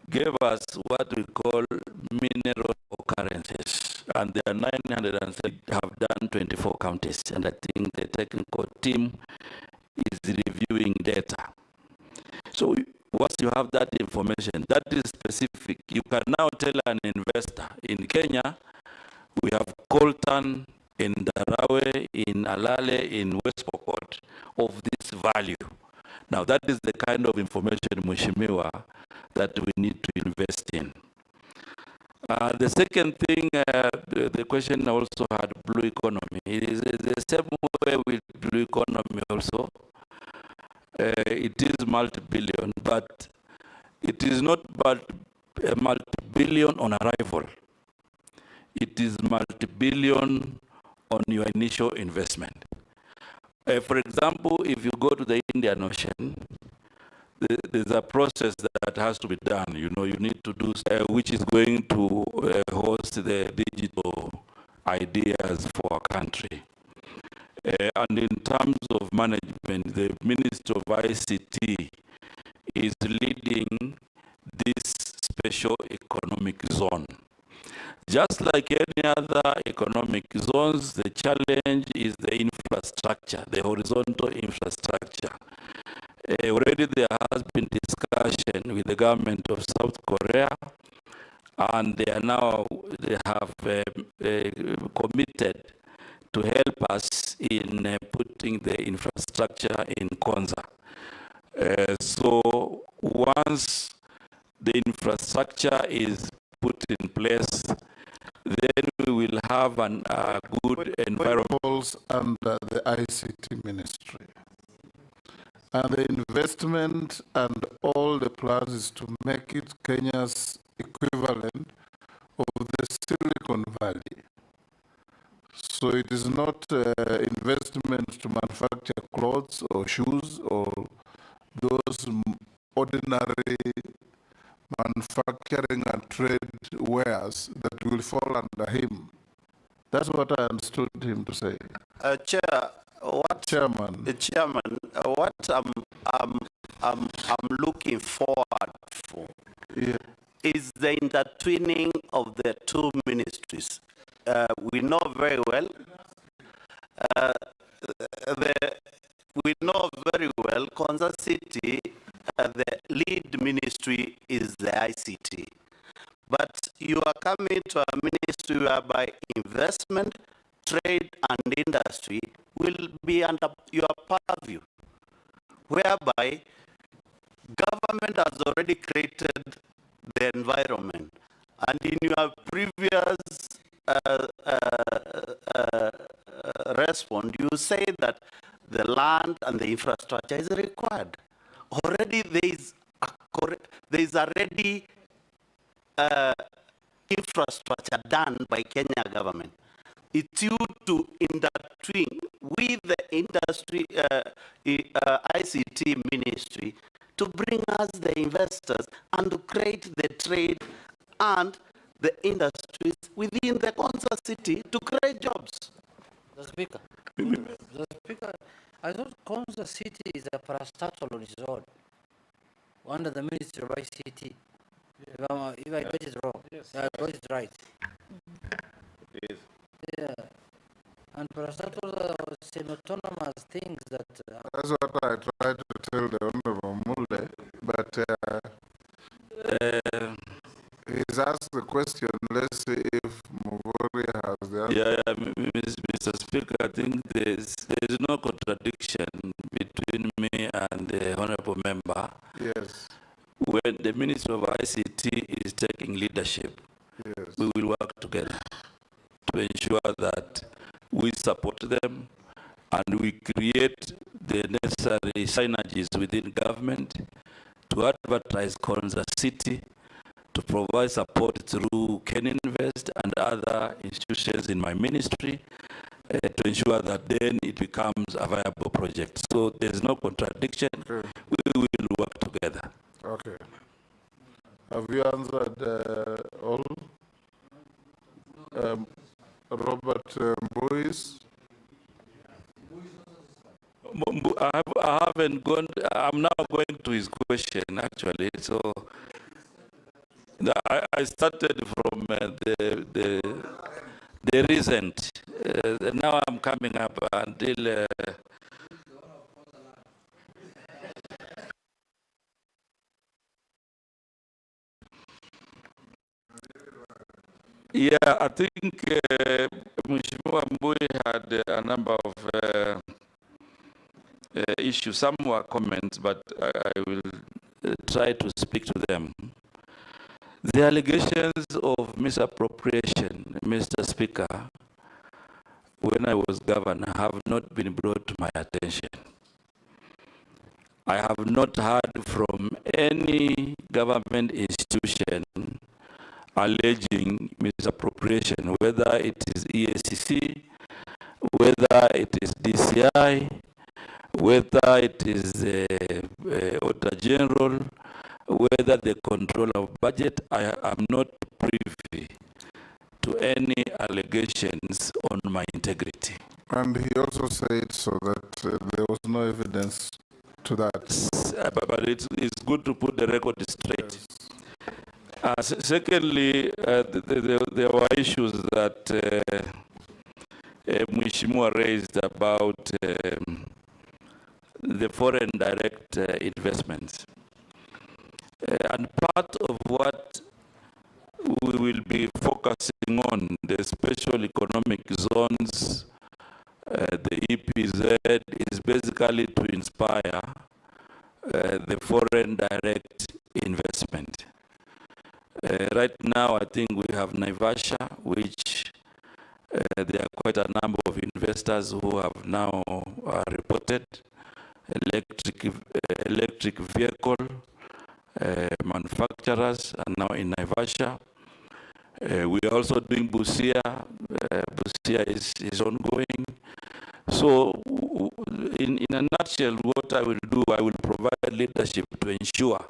S2: gave us what we call mineral occurrences, and there are 930 have done 24 counties, and I think the technical team is reviewing data. So once you have that information, that is specific, you can now tell an investor in Kenya, we have coltan in Darawe, in Alale, in West Pokot of this value. Now that is the kind of information, Mheshimiwa, that we need to invest in. The second thing, the question also had blue economy. It is the same way with blue economy also. It is multi-billion, but it is not but a multi-billion on arrival. It is multi-billion on your initial investment. For example, if you go to the Indian Ocean, there's a process that has to be done. You know, you need to do, which is going to host the digital ideas for our country. And in terms of management, the Minister of ICT is leading this special economic zone. Just like any other economic zones, the challenge is the infrastructure, the horizontal infrastructure. Already there has been discussion with the government of South Korea, and they have committed to help us in putting the infrastructure in Konza. So once the infrastructure is put in place, then we will have a good environment.
S3: Under the ICT ministry. And the investment and all the plans is to make it Kenya's equivalent of the Silicon Valley. So it is not investment to manufacture clothes or shoes or those ordinary manufacturing and trade wares that will fall under him. That's what I understood him to say.
S13: Chair,
S3: Chairman.
S13: The chairman, what I'm looking forward for is the intertwining of the two ministries. We know very well. Konza City, the lead ministry is the ICT. But you are coming to a ministry whereby investment, trade, and industry will be under your purview, whereby government has already created the environment. And in your previous response, you say that the land and the infrastructure is required. Already there is already infrastructure done by Kenya government. It's you to intertwine with the industry, ICT ministry, to bring us the investors and to create the trade and the industries within the Konza city to create jobs.
S5: The Speaker, I thought Konza city is a parastatal on its own, under the Ministry of ICT. If I got it wrong, yes. I got it right.
S2: It is.
S5: Yeah. And parastatal semi-autonomous things that...
S3: That's what I tried to tell the Honorable Mulde, but he's asked the question. Let's see if MVURYA has the answer.
S2: Yeah, Mr. Speaker, I think there's no contradiction between me and the Honorable Member.
S3: Yes.
S2: When the Minister of ICT is taking leadership,
S3: yes,
S2: we will work together to ensure that we support them and we create the necessary synergies within government to advertise Konza City, to provide support through Ken Invest and other institutions in my ministry to ensure that then it becomes a viable project. So there's no contradiction.
S3: Okay.
S2: We will work together.
S3: Okay. Have you answered all? Robert Mbuis?
S2: I haven't gone. I'm now going to his question actually. So I started from the recent. Now I'm coming up until. Yeah, I think Mheshimiwa Mbui had a number of issues. Some were comments, but I will try to speak to them. The allegations of misappropriation, Mr. Speaker, when I was governor, have not been brought to my attention. I have not heard from any government institution alleging misappropriation, whether it is EACC, whether it is DCI, whether it is Auditor General, whether the control of budget. I am not privy to any allegations on my integrity.
S3: And he also said so that there was no evidence to that.
S2: But it's good to put the record straight. Yes. Secondly, there were issues that Mheshimiwa raised about the foreign direct investments. And part of what we will be focusing on, the special economic zones, the EPZ, is basically to inspire the foreign direct investment. Right now, I think we have Naivasha, which there are quite a number of investors who have now reported electric vehicle manufacturers are now in Naivasha. We are also doing Busia. Busia is ongoing. So, in a nutshell, what I will do, I will provide leadership to ensure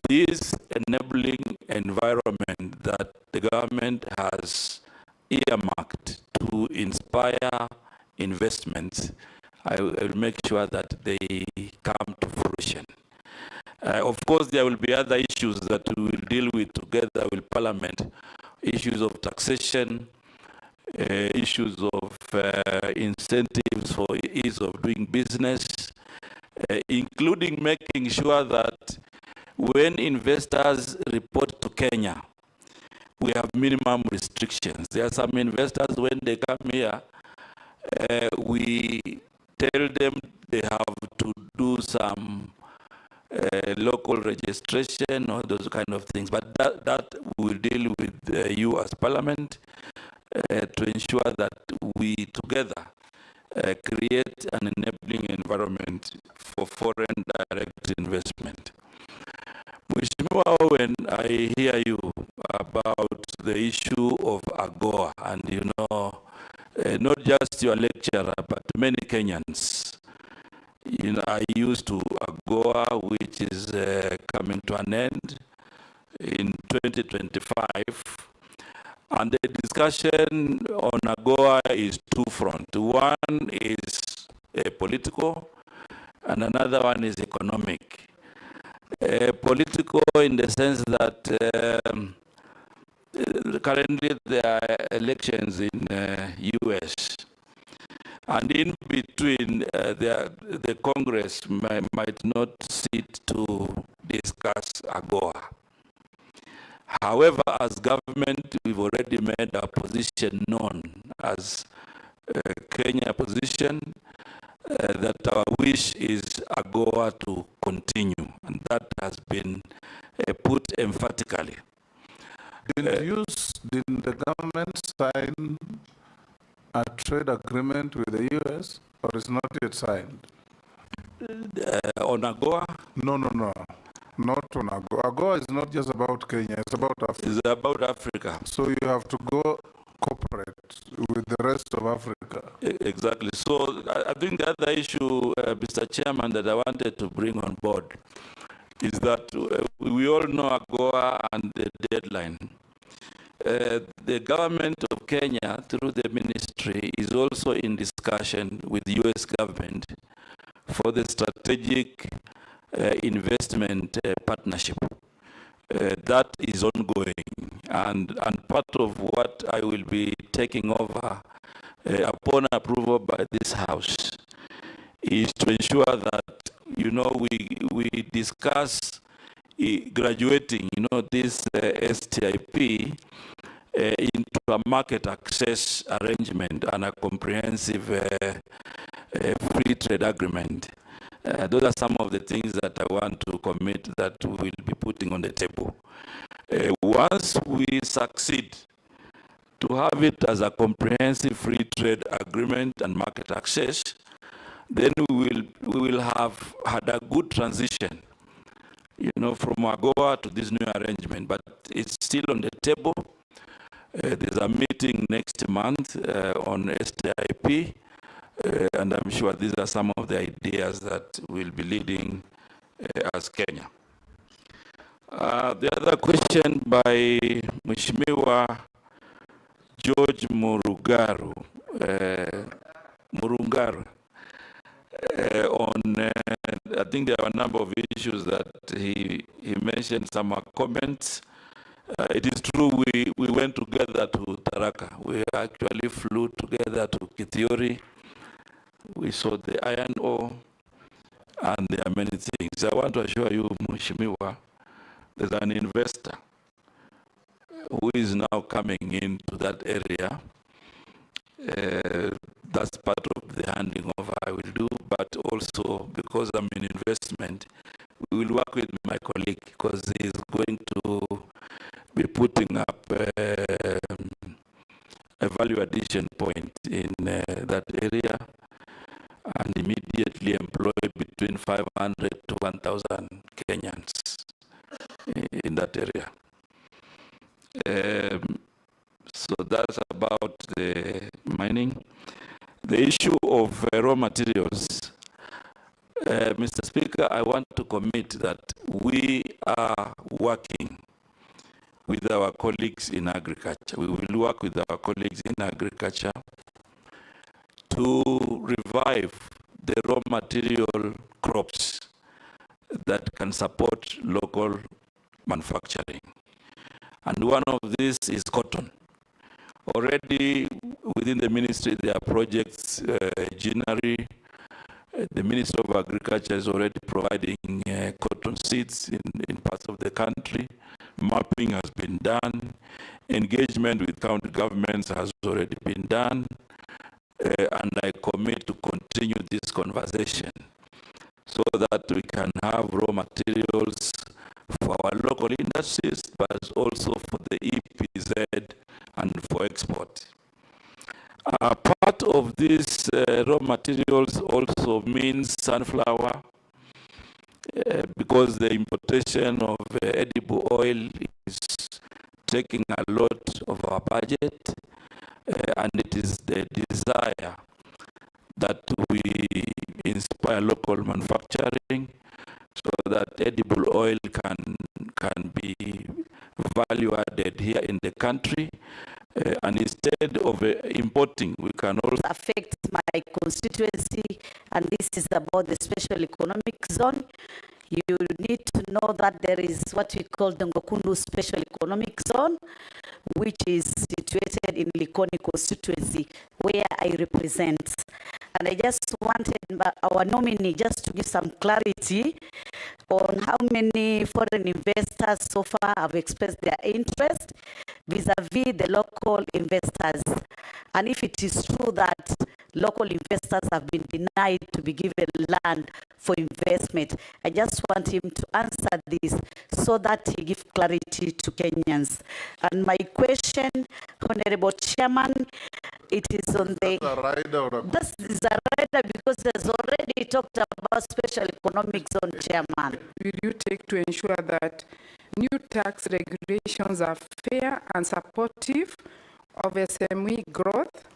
S2: this enabling environment that the government has earmarked to inspire investments. I will make sure that they come to fruition. Of course, there will be other issues that we will deal with together with Parliament, issues of taxation, issues of incentives for ease of doing business, including making sure that when investors report to Kenya, we have minimum restrictions. There are some investors, when they come here, we tell them they have to do some local registration, or those kind of things. But that will deal with you as Parliament to ensure that we together create an enabling environment for foreign direct investment. Mheshimiwa, when I hear you about the issue of AGOA, and you know, not just your lecturer, but many Kenyans, you know, I used to AGOA, which is coming to an end in 2025. And the discussion on AGOA is two-front. One is political, and another one is economic. Political in the sense that currently there are elections in US. And in between, the Congress might not sit to discuss AGOA. However, as government, we've already made our position known as Kenya position, that our wish is AGOA to continue, and that has been put emphatically.
S3: Didn't the government sign a trade agreement with the US, or is not yet signed?
S2: On AGOA?
S3: No. Not on AGOA. AGOA is not just about Kenya, it's about Africa.
S2: It's about Africa.
S3: So you have to go cooperate with the rest of Africa.
S2: Exactly. So I think the other issue, Mr. Chairman, that I wanted to bring on board is that we all know AGOA and the deadline. The government of Kenya, through the ministry, is also in discussion with the US government for the strategic investment partnership. That is ongoing, and part of what I will be taking over upon approval by this House is to ensure that, you know, we discuss graduating, you know, this STIP into a market access arrangement and a comprehensive free trade agreement. Those are some of the things that I want to commit that we will be putting on the table. Once we succeed to have it as a comprehensive free trade agreement and market access, then we will have had a good transition, you know, from AGOA to this new arrangement. But it's still on the table. There's a meeting next month on STIP. And I'm sure these are some of the ideas that will be leading as Kenya. The other question by Mheshimiwa George Murungaru, on, I think there are a number of issues that he mentioned, some comments. It is true we went together to Tharaka. We actually flew together to Kithiori. We saw the iron ore, and there are many things. I want to assure you, Mheshimiwa, there's an investor who is now coming into that area. That's part of the handing over I will do, but also because I'm in investment, we will work with my colleague because he's going to be putting up a value addition point in that area, and immediately employed between 500 to 1,000 Kenyans in that area. So that's about the mining. The issue of raw materials, Mr. Speaker, I want to commit that we are working with our colleagues in agriculture. We will work with our colleagues in agriculture to revive the raw material crops that can support local manufacturing. And one of these is cotton. Already within the ministry there are projects, Ginary. The Ministry of Agriculture is already providing cotton seeds in parts of the country. Mapping has been done. Engagement with county governments has already been done. And I commit to continue this conversation so that we can have raw materials for our local industries, but also for the EPZ and for export. Part of these raw materials also means sunflower, because the importation of edible oil is taking a lot of our budget, and it is the desire that we inspire local manufacturing so that edible oil can be value added here in the country, and instead of importing, we can also
S14: affect my constituency, and this is about the special economic zone. You need to know that there is what we call the Ngokundu Special Economic Zone, which is situated in Likoni constituency, where I represent. And I just wanted our nominee just to give some clarity on how many foreign investors so far have expressed their interest vis-a-vis the local investors. And if it is true that local investors have been denied to be given land for investment, I just want him to answer this so that he gives clarity to Kenyans. And my question, Honorable Chairman, it is on the... This is a rider because there's already talked about special economic zone, Chairman.
S15: Will you take to ensure that new tax regulations are fair and supportive of SME growth,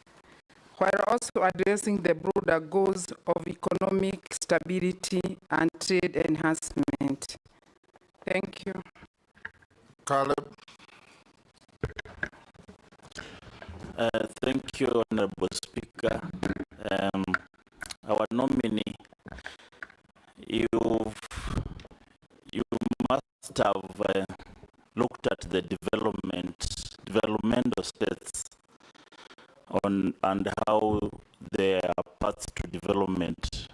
S15: while also addressing the broader goals of economic stability and trade enhancement? Thank you.
S3: Caleb.
S7: Thank you, Honorable Speaker. Our nominee, you must have looked at the developmental states and how their path to development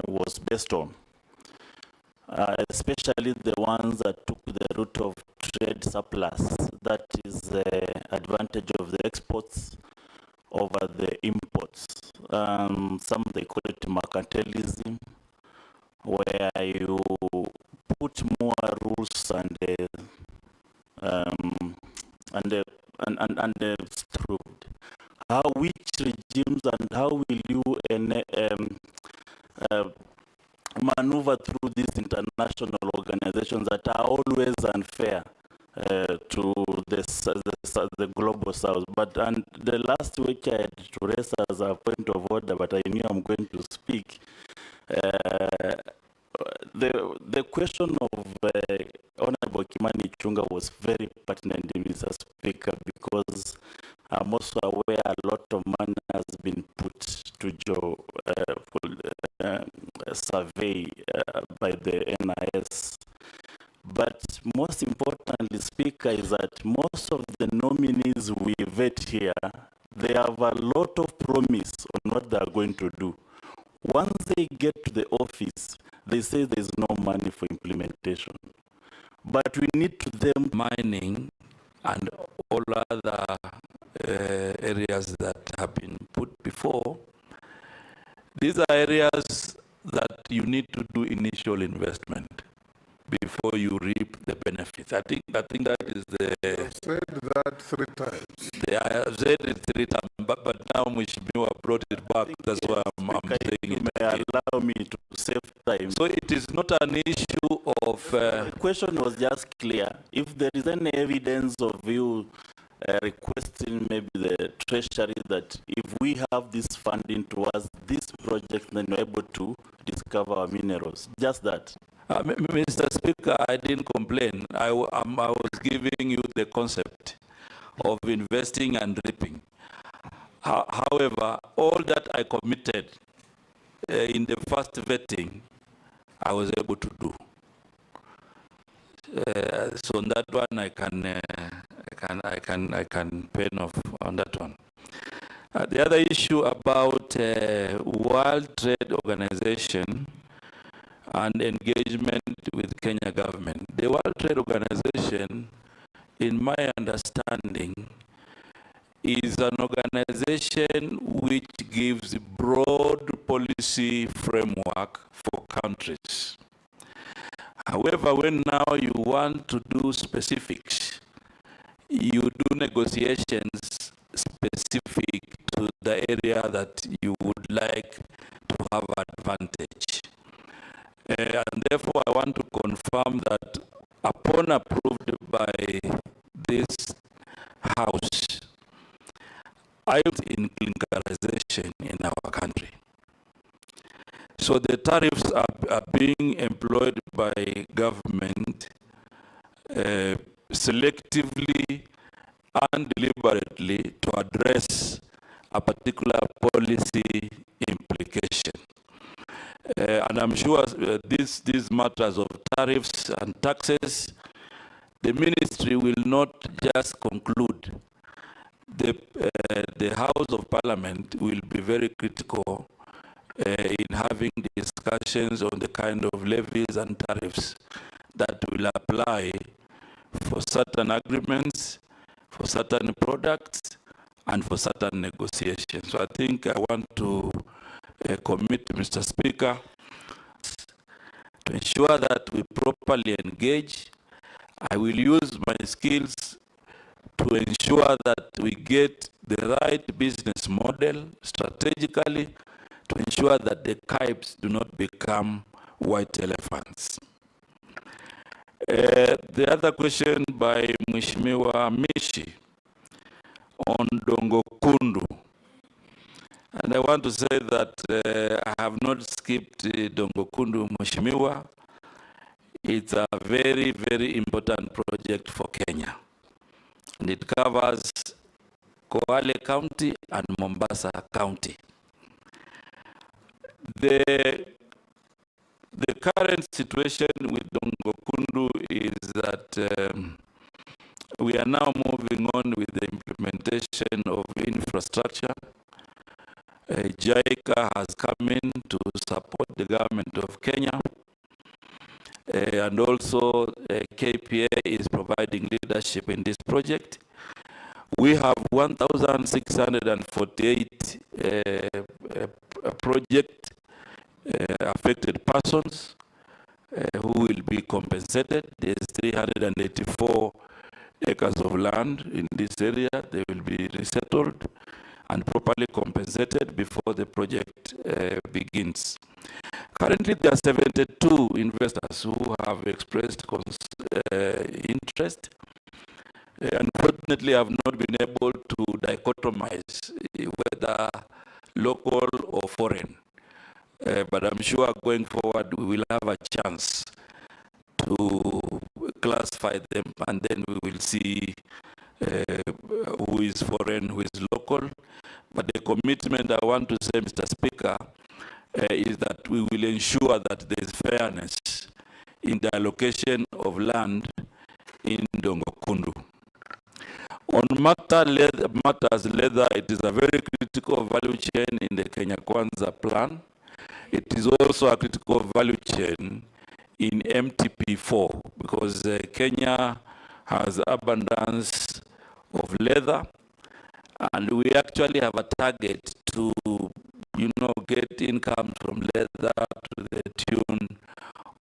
S7: was based on, especially the ones that took the route of trade surplus, that is the advantage of the exports over the imports. Some they call it mercantilism, where you put more rules and structured. How, which regimes and how will you maneuver through these international organizations that are always unfair to the global south? But and the last which I had to raise as a point of order, but I knew I'm going to speak. The question of Honorable Kimani Chunga was very pertinent, Mr. Speaker, because I'm also aware a lot of money has been put to survey by the NIS. But most importantly, Speaker, is that most of the nominees we vet here, they have a lot of promise on what they are going to do. Once they get to the office, they say there's no money for implementation. But we need to them
S2: mining and all other areas that have been put before. These are areas that you need to do initial investment before you reap the benefits. I think that is the...
S3: You've said that 3 times.
S2: I have said it 3 times, but now Mheshimiwa brought it back. That's why I'm saying it.
S7: May allow me to save time.
S2: So it is not an issue of...
S7: The question was just clear. If there is any evidence of you requesting maybe the treasury that if we have this funding towards this project, then we're able to discover our minerals. Just that.
S2: Mr. Speaker, I didn't complain. I was giving you the concept of investing and reaping. However, all that I committed in the first vetting, I was able to do. So on that one, I can pen off on that one. The other issue about World Trade Organization and engagement with Kenya government. The World Trade Organization, in my understanding, is an organization which gives broad policy framework for countries. However, when now you want to do specifics, you do negotiations specific to the area that you would like to have advantage. And therefore, I want to confirm that upon approved by this House, I in clinkerization in our country. So the tariffs are being employed by government selectively and deliberately to address a particular policy implication. And I'm sure these matters of tariffs and taxes, the ministry will not just conclude. The House of Parliament will be very critical in having discussions on the kind of levies and tariffs that will apply for certain agreements, for certain products, and for certain negotiations. So I think I want to commit, Mr. Speaker, to ensure that we properly engage. I will use my skills to ensure that we get the right business model strategically to ensure that the kites do not become white elephants. The other question by Mheshimiwa Mishi on Dongo Kundu. And I want to say that I have not skipped Dongo Kundu, Mheshimiwa. It's a very, very important project for Kenya. And it covers Kwale County and Mombasa County. The current situation with Dongo Kundu is that we are now moving on with the implementation of infrastructure. JICA has come in to support the government of Kenya. And also KPA is providing leadership in this project. We have 1,648 project affected persons who will be compensated. There's 384 acres of land in this area. They will be resettled and properly compensated before the project begins. Currently, there are 72 investors who have expressed interest. Unfortunately, I have not been able to dichotomize whether local or foreign. But I'm sure going forward, we will have a chance to classify them, and then we will see who is foreign, who is local. But the commitment I want to say, Mr. Speaker, is that we will ensure that there is fairness in the allocation of land in Dongo Kundu. On matters leather, it is a very critical value chain in the Kenya Kwanza plan. It is also a critical value chain in MTP4 because Kenya has abundance of leather, and we actually have a target to, get income from leather to the tune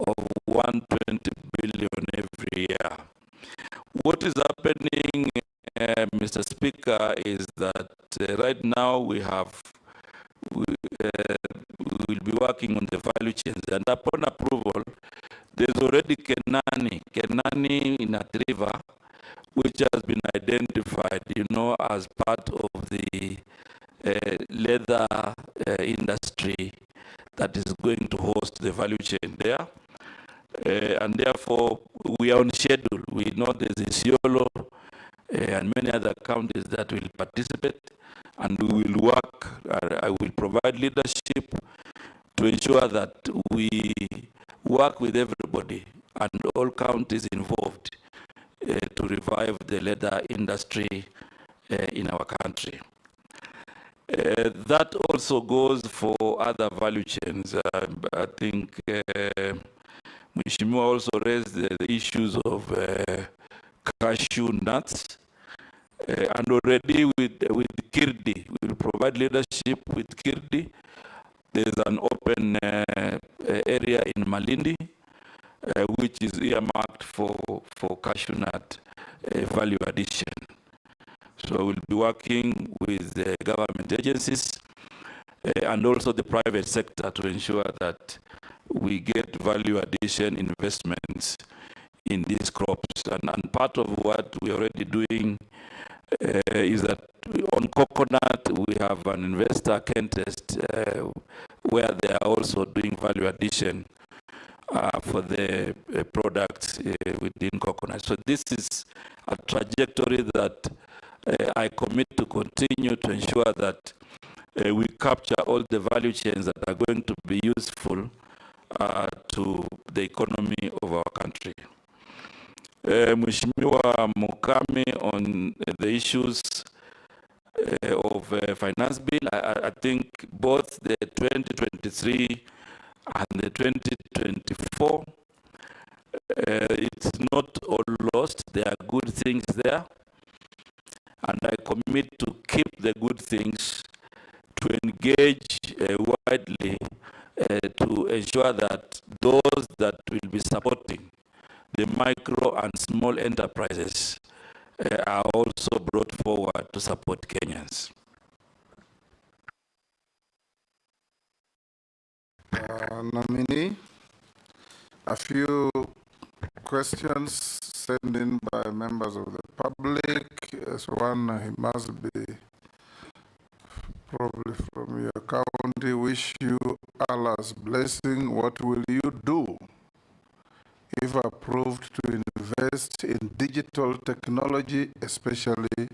S2: of 120 billion every year. What is happening, Mr. Speaker, is that right now we will be working on the value chains, and upon approval, there's already Kenani in a river, which has been identified, as part of the leather industry that is going to host the value chain there. And therefore, we are on schedule. We know there's Isiolo and many other counties that will participate, and we will work, I will provide leadership to ensure that we work with everybody and all counties involved to revive the leather industry in our country. That also goes for other value chains. I think Mheshimiwa also raised the issues of cashew nuts. And already with Kirdi, we will provide leadership with Kirdi. There's an open area in Malindi, which is earmarked for cashew nut value addition. So we'll be working with the government agencies and also the private sector to ensure that we get value addition investments in these crops. And part of what we're already doing is that on coconut, we have an investor can test where they are also doing value addition for the products within coconut. So this is a trajectory that I commit to continue to ensure that we capture all the value chains that are going to be useful to the economy of our country. Mheshimiwa Mukami, on the issues of finance bill, I think both the 2023 and the 2024, it's not all lost. There are good things there. And I commit to keep the good things, to engage widely to ensure that those that will be supporting the micro and small enterprises are also brought forward to support Kenyans.
S3: Nominee, a few questions sent in by members of the public. As one, he must be probably from your county. Wish you Allah's blessing. What will you do if approved to invest in digital technology, especially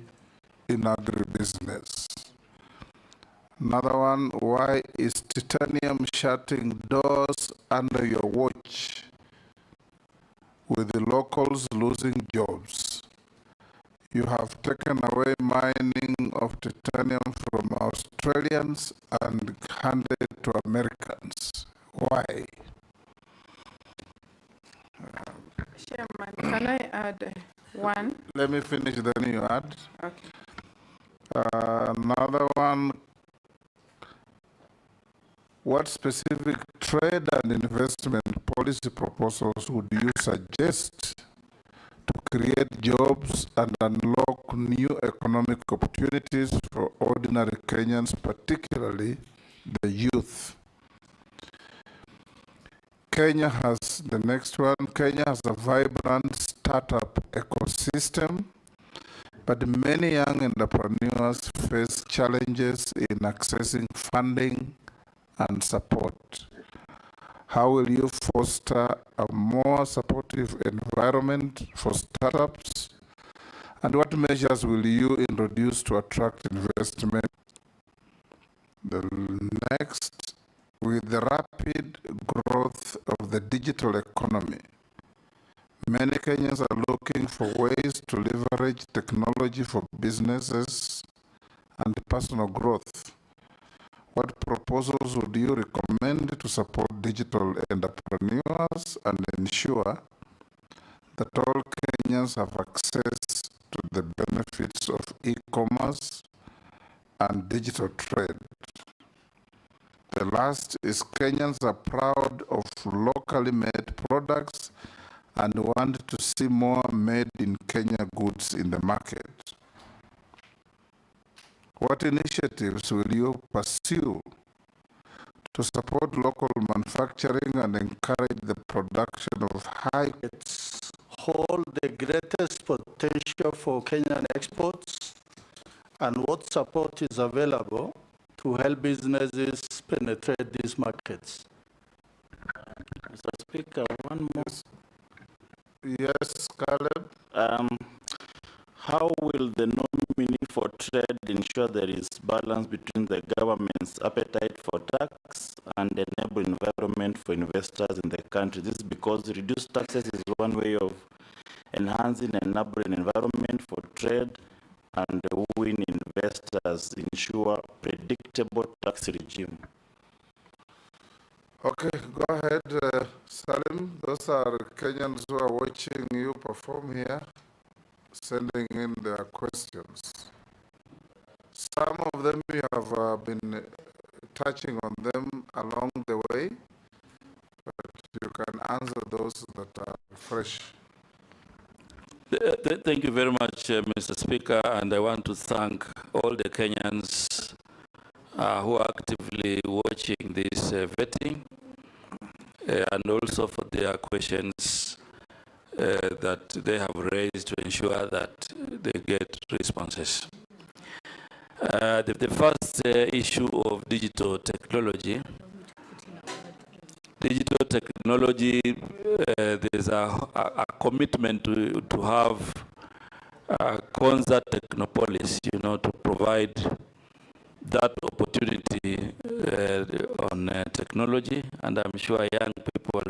S3: in agribusiness? Another one, why is titanium shutting doors under your watch with the locals losing jobs? You have taken away mining of titanium from Australians and handed it to Americans. Why?
S15: Chairman, can I add one?
S3: Let me finish, then you add.
S15: Okay.
S3: Another one, what specific trade and investment policy proposals would you suggest to create jobs and unlock new economic opportunities for ordinary Kenyans, particularly the youth? Kenya has, the next one, Kenya has a vibrant startup ecosystem, but many young entrepreneurs face challenges in accessing funding and support. How will you foster a more supportive environment for startups? And what measures will you introduce to attract investment? The next, with the rapid growth of the digital economy, many Kenyans are looking for ways to leverage technology for businesses and personal growth. What proposals would you recommend to support digital entrepreneurs and ensure that all Kenyans have access to the benefits of e-commerce and digital trade? The last is Kenyans are proud of locally made products and want to see more made in Kenya goods in the market. What initiatives will you pursue to support local manufacturing and encourage the production of high...
S13: It's hold the greatest potential for Kenyan exports, and what support is available to help businesses penetrate these markets?
S7: Mr. Speaker, one more.
S3: Yes, Caleb.
S7: How will the nominee for trade ensure there is balance between the government's appetite for tax and enable environment for investors in the country? This is because reduced taxes is one way of enhancing and enabling environment for trade and wooing investors, ensure predictable tax regime.
S3: Okay, go ahead, Salim. Those are Kenyans who are watching you perform here. sending in their questions. Some of them we have been touching on them along the way, but you can answer those that are fresh.
S2: Thank you very much, Mr. Speaker, and I want to thank all the Kenyans who are actively watching this vetting, and also for their questions that they have raised to ensure that they get responses. The first issue of digital technology. Digital technology, there's a commitment to have a concert technopolis, to provide that opportunity on technology, and I'm sure young people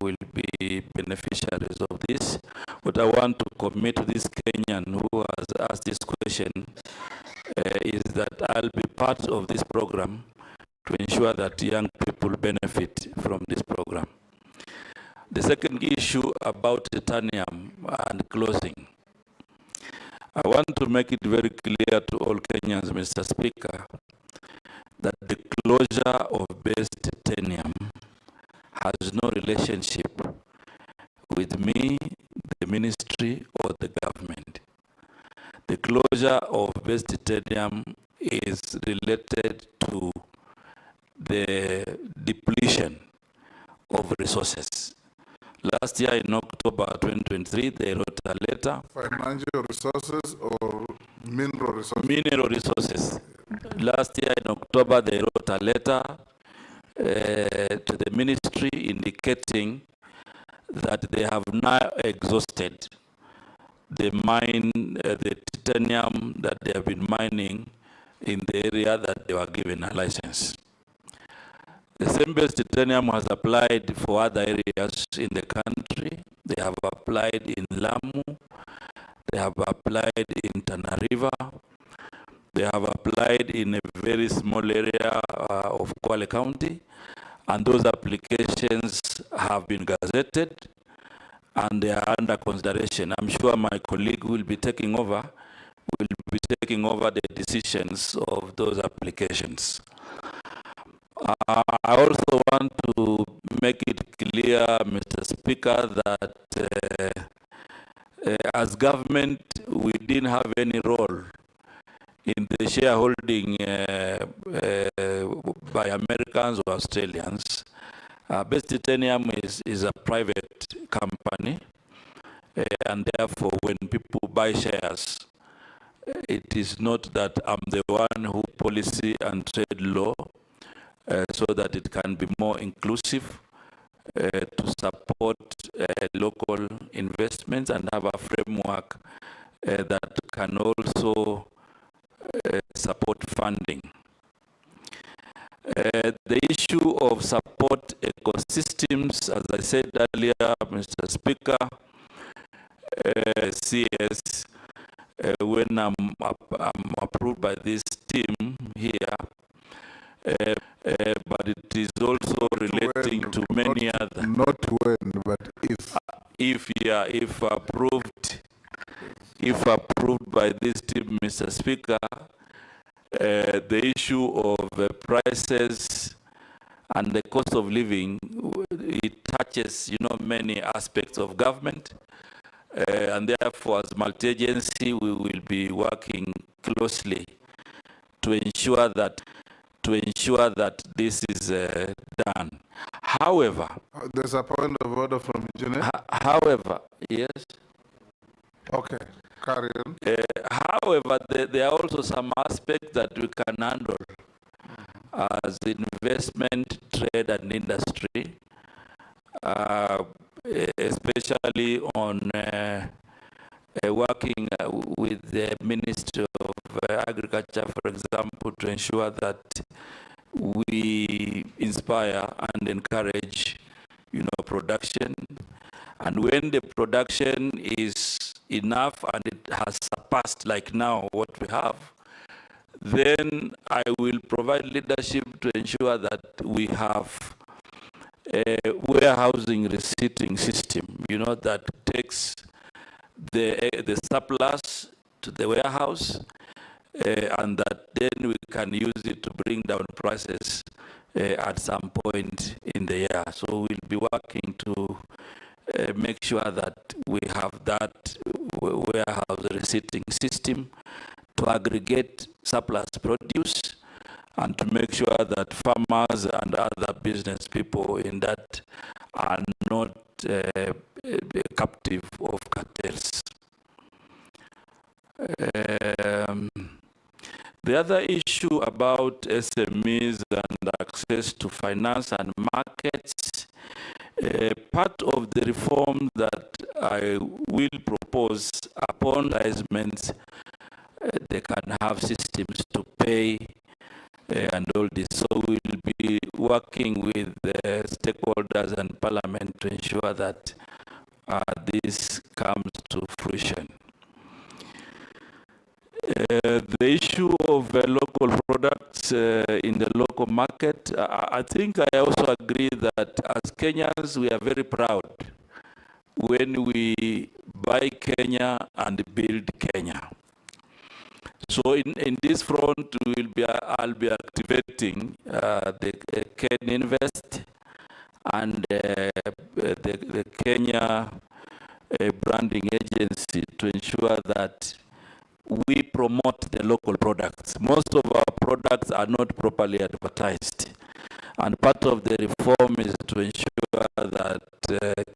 S2: will be beneficiaries of this. What I want to commit to this Kenyan who has asked this question is that I'll be part of this program to ensure that young people benefit from this program. The second issue about titanium and closing. I want to make it very clear to all Kenyans, Mr. Speaker, that the closure of base titanium has no relationship with me, the ministry, or the government. The closure of base titanium is related to the depletion of resources. Last year in October 2023, they wrote a letter.
S3: Financial resources or mineral resources?
S2: Mineral resources. Last year in October, they wrote a letter to the ministry indicating that they have now exhausted the titanium that they have been mining in the area that they were given a license. The same base titanium has applied for other areas in the country. They have applied in Lamu, they have applied in Tana River, they have applied in a very small area of Kwale County, and those applications have been gazetted and they are under consideration. I'm sure my colleague will be taking over the decisions of those applications. I also want to make it clear, Mr. Speaker, that as government, we didn't have any role in the shareholding by Americans or Australians. Base Titanium is a private company, and therefore when people buy shares, it is not that I'm the one who policy and trade law so that it can be more inclusive to support local investments and have a framework that can also support funding. The issue of support ecosystems, as I said earlier, Mr. Speaker, CS, when I'm approved by this team here, but it is also relating to many other.
S3: Not when, but if.
S2: If approved by this team, Mr. Speaker, the issue of prices and the cost of living, it touches, many aspects of government, and therefore, as multi-agency, we will be working closely to ensure that this is done. However,
S3: there's a point of order from engineer.
S2: However, yes.
S3: Okay, carry on.
S2: However, there are also some aspects that we can handle as investment, trade, and industry, especially on working with the Ministry of Agriculture, for example, to ensure that we inspire and encourage, production. And when the production is enough and it has surpassed, like now, what we have, then I will provide leadership to ensure that we have a warehousing receipting system, that takes the surplus to the warehouse, and that then we can use it to bring down prices at some point in the year. So we'll be working to make sure that we have that warehouse receipting system to aggregate surplus produce and to make sure that farmers and other business people in that are not captive of cartels. The other issue about SMEs and access to finance and markets, part of the reform that I will propose upon realizement, they can have systems to pay and all this. So we'll be working with the stakeholders and parliament to ensure that this comes to fruition. The issue of local products in the local market, I think I also agree that as Kenyans, we are very proud when we buy Kenya and build Kenya. So in this front, I'll be activating the Ken Invest and the Kenya branding agency to ensure that we promote the local products. Most of our products are not properly advertised. And part of the reform is to ensure that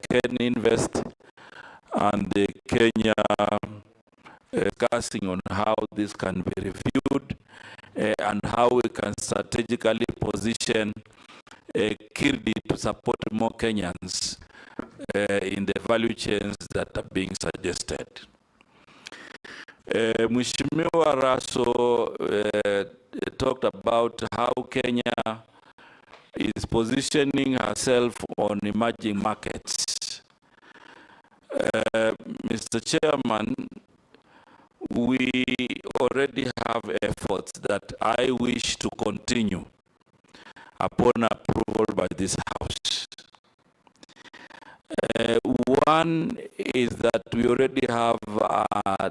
S2: Ken Invest and the Kenya discussing on how this can be reviewed and how we can strategically position Kirdi to support more Kenyans in the value chains that are being suggested. Mheshimiwa Raso talked about how Kenya is positioning herself on emerging markets. Mr. Chairman, we already have efforts that I wish to continue upon approval by this House. One is that we already have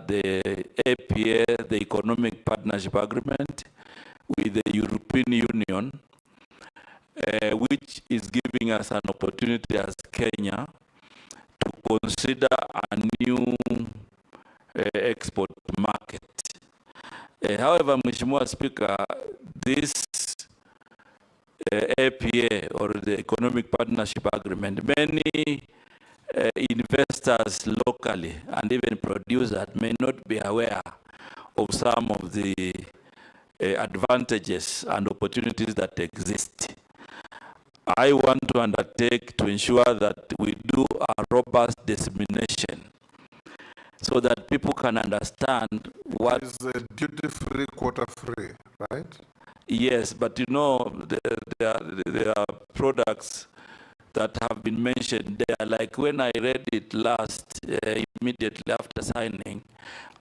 S2: the APA, the Economic Partnership Agreement, with the European Union, which is giving us an opportunity as Kenya to consider a new export market. However, Mheshimiwa Speaker, this APA or the Economic Partnership Agreement, many investors locally and even producers may not be aware of some of the advantages and opportunities that exist. I want to undertake to ensure that we do a robust dissemination so that people can understand what
S3: is duty-free, quota-free, right?
S2: Yes, but you know, there are products that have been mentioned there. Like when I read it last, immediately after signing,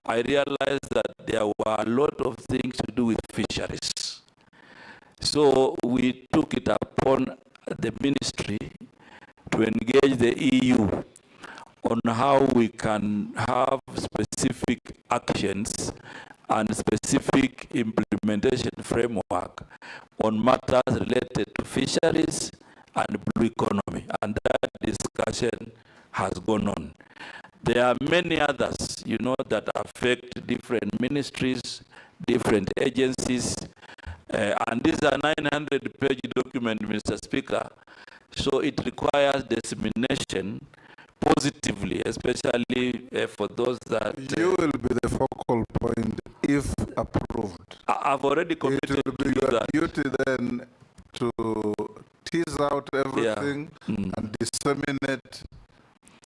S2: I realized that there were a lot of things to do with fisheries. So we took it upon the ministry to engage the EU on how we can have specific actions and specific implementation framework on matters related to fisheries and blue economy. And that discussion has gone on. There are many others, you know, that affect different ministries, different agencies, and these are 900-page document, Mr. Speaker. So it requires dissemination positively, especially for those that...
S3: You will be the focal point if approved.
S2: I've already committed
S3: to do
S2: that.
S3: It will be your duty then to tease out everything and disseminate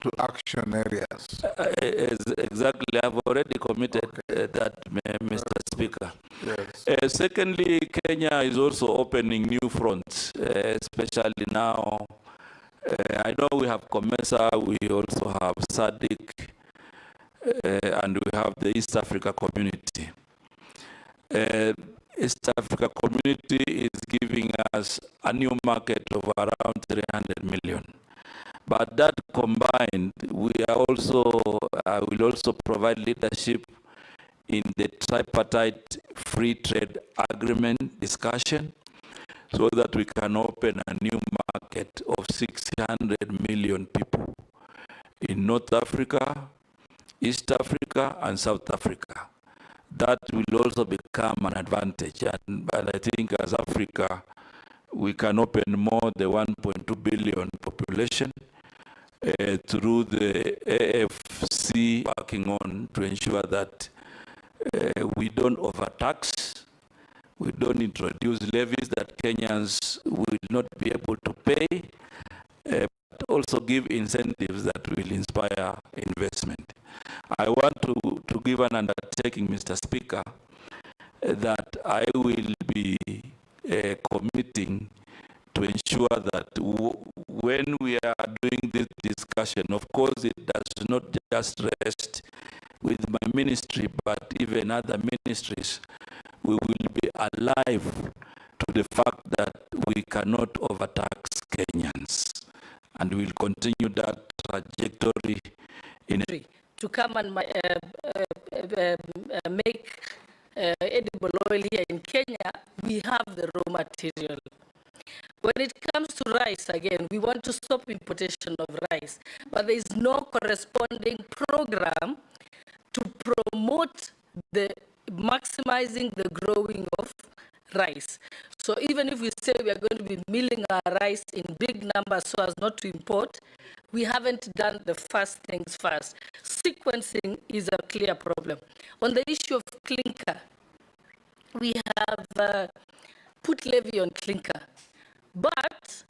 S3: to action areas.
S2: Exactly. I've already committed that, Mr. Speaker.
S3: Yes.
S2: Secondly, Kenya is also opening new fronts, especially now. I know we have COMESA, we also have SADC, and we have the East Africa Community. East Africa Community is giving us a new market of around 300 million. But that combined, we are also will also provide leadership in the tripartite free trade agreement discussion, so that we can open a new market of 600 million people in North Africa, East Africa, and South Africa. That will also become an advantage. And I think as Africa, we can open more the 1.2 billion population through the AFC working on to ensure that we don't overtax, we don't introduce levies that Kenyans will not be able to pay, but also give incentives that will inspire investment. I want to give an undertaking, Mr. Speaker, that I will be committing to ensure that when we are doing this discussion, of course it does not just rest with my ministry, but even other ministries, we will be alive to the fact that we cannot overtax Kenyans. And we will continue that trajectory in
S1: to come and make edible oil here in Kenya. We have the raw material. When it comes to rice, again, we want to stop importation of rice, but there is no corresponding program to promote the maximizing the growing of rice. So even if we say we are going to be milling our rice in big numbers so as not to import, we haven't done the first things first. Sequencing is a clear problem. On the issue of clinker, we have put levy on clinker, but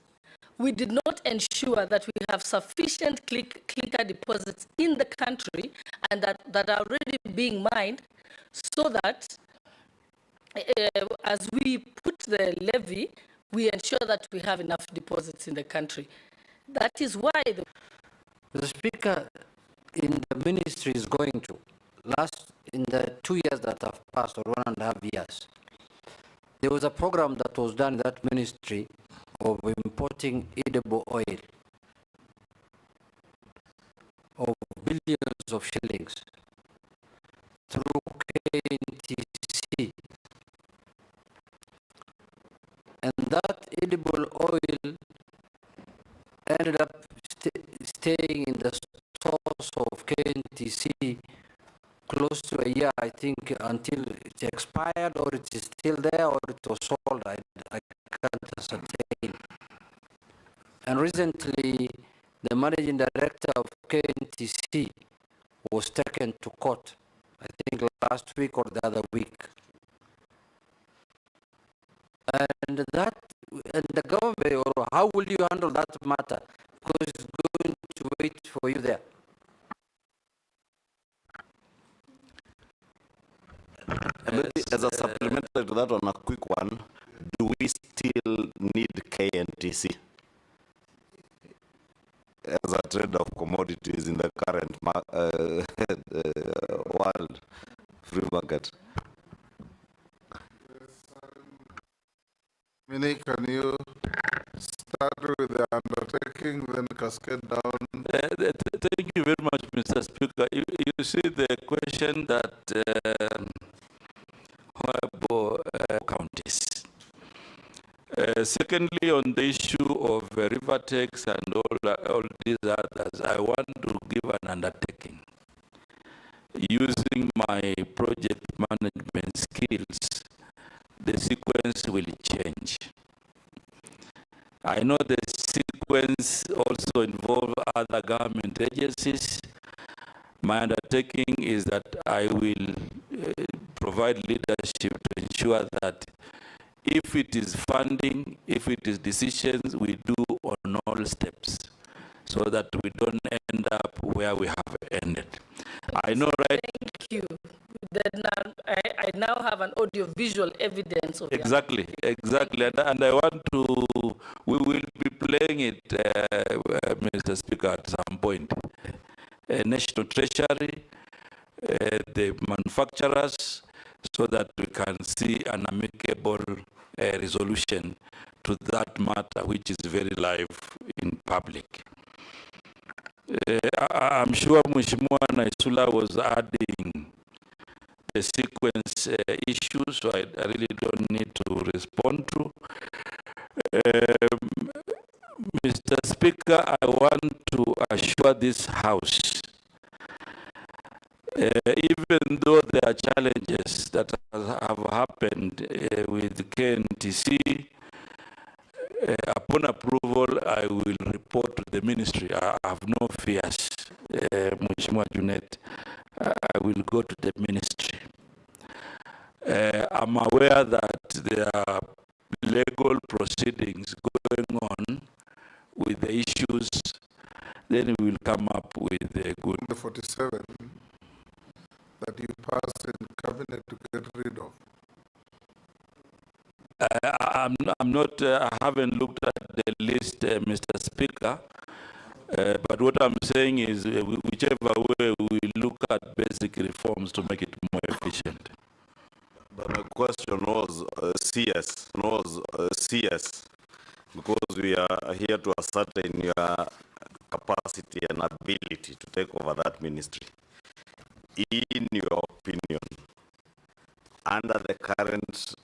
S1: we did not ensure that we have sufficient clinker deposits in the country and that are already being mined, so that as we put the levy, we ensure that we have enough deposits in the country. That is why
S5: the Speaker in the ministry is going to, in the 2 years that have passed, or 1.5 years, there was a program that was done in that ministry of importing edible oil of billions of shillings through KNTC. And that edible oil ended up staying in the stores of KNTC close to a year, I think, until it expired, or it is still there, or it was sold. I can't ascertain. And recently, the managing director of KNTC was taken to court, I think last week or the other week. And the government, or how will you handle that matter? Because it's going to wait for you there.
S4: As a supplementary to that one, a quick one, do we still need KNTC as a trader of commodities in the current world free market?
S3: Mini, can you start with the undertaking, then cascade down?
S2: Thank you very much, Mr. Speaker. You see the question that counties. Secondly, on the issue of river tax and all these others, I want to give an undertaking. Using my project management skills, the sequence will change. I know the sequence also involves other government agencies. My undertaking is that I will provide leadership to ensure that if it is funding, if it is decisions, we do on all steps, so that we don't end up where we have ended. I know, right?
S1: Thank you. Then I now have an audio-visual evidence of
S2: exactly, and I want to. We will be playing it, Mr. Speaker, at some point. National Treasury, the manufacturers, so that we can see an amicable resolution to that matter, which is very live in public. I'm sure Mheshimiwa Naisula was adding the sequence issues, so I really don't need to respond to. Mr. Speaker, I want to assure this House, even though there are challenges that have happened with KNTC, upon approval, I will report to the ministry. I have no fears, Mheshimiwa Junet. I will go to the ministry. I'm aware that there are legal proceedings going on with the issues. Then we will come up with a good.
S3: The 47 that you passed in cabinet to get rid of.
S2: I haven't looked at the list, Mr. Speaker, but what I'm saying is whichever way we look at basic reforms to make it more efficient.
S4: But my question was CS, because we are here to ascertain your capacity and ability to take over that ministry. In your opinion, under the current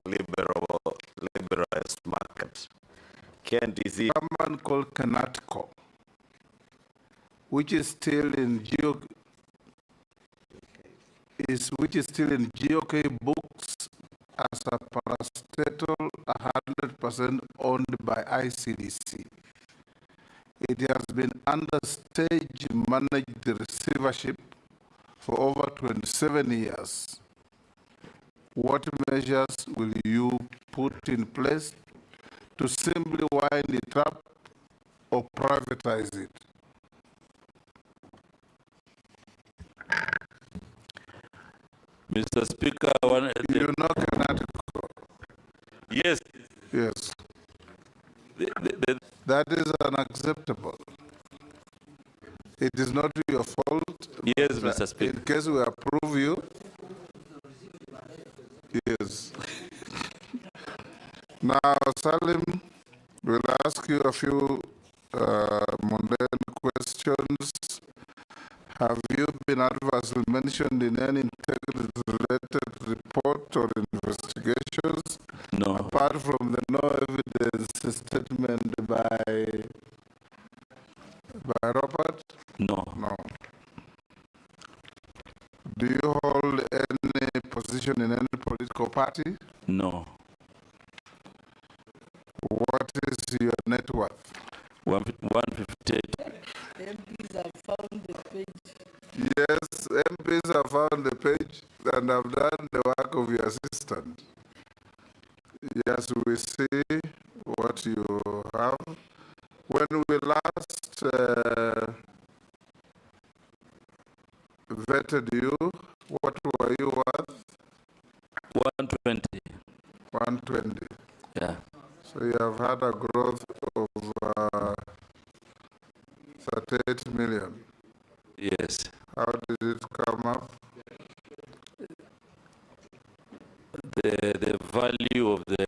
S4: liberalized market, KNTC,
S3: someone called Canatco, which is still in GOK books as a parastatal 100% owned by ICDC. It has been under stage managed the receivership for over 27 years. What measures will you put in place to simply wind it up or privatize it?
S2: Mr. Speaker,
S3: you know Canatco?
S2: Yes.
S3: Yes. That is unacceptable. It is not your fault.
S2: Yes, Mr. Speaker.
S3: In case we approve you, yes. Now, Salim, we'll ask you a few mundane questions. Have you been adversely mentioned in any integrity-related report or investigations?
S2: No.
S3: Apart from the no evidence statement by Robert?
S2: No.
S3: No. Do you hold any position in any political party?
S2: No.
S3: What is your net worth?
S2: 158.
S1: MPs have found the page.
S3: Yes, MPs have found the page and have done the work of your assistant. Yes, we see what you have. When we last vetted you, what were you worth?
S2: 120.
S3: 120.
S2: Yeah.
S3: So you have had a growth of 38 million.
S2: Yes.
S3: How did it come up?
S2: The value of the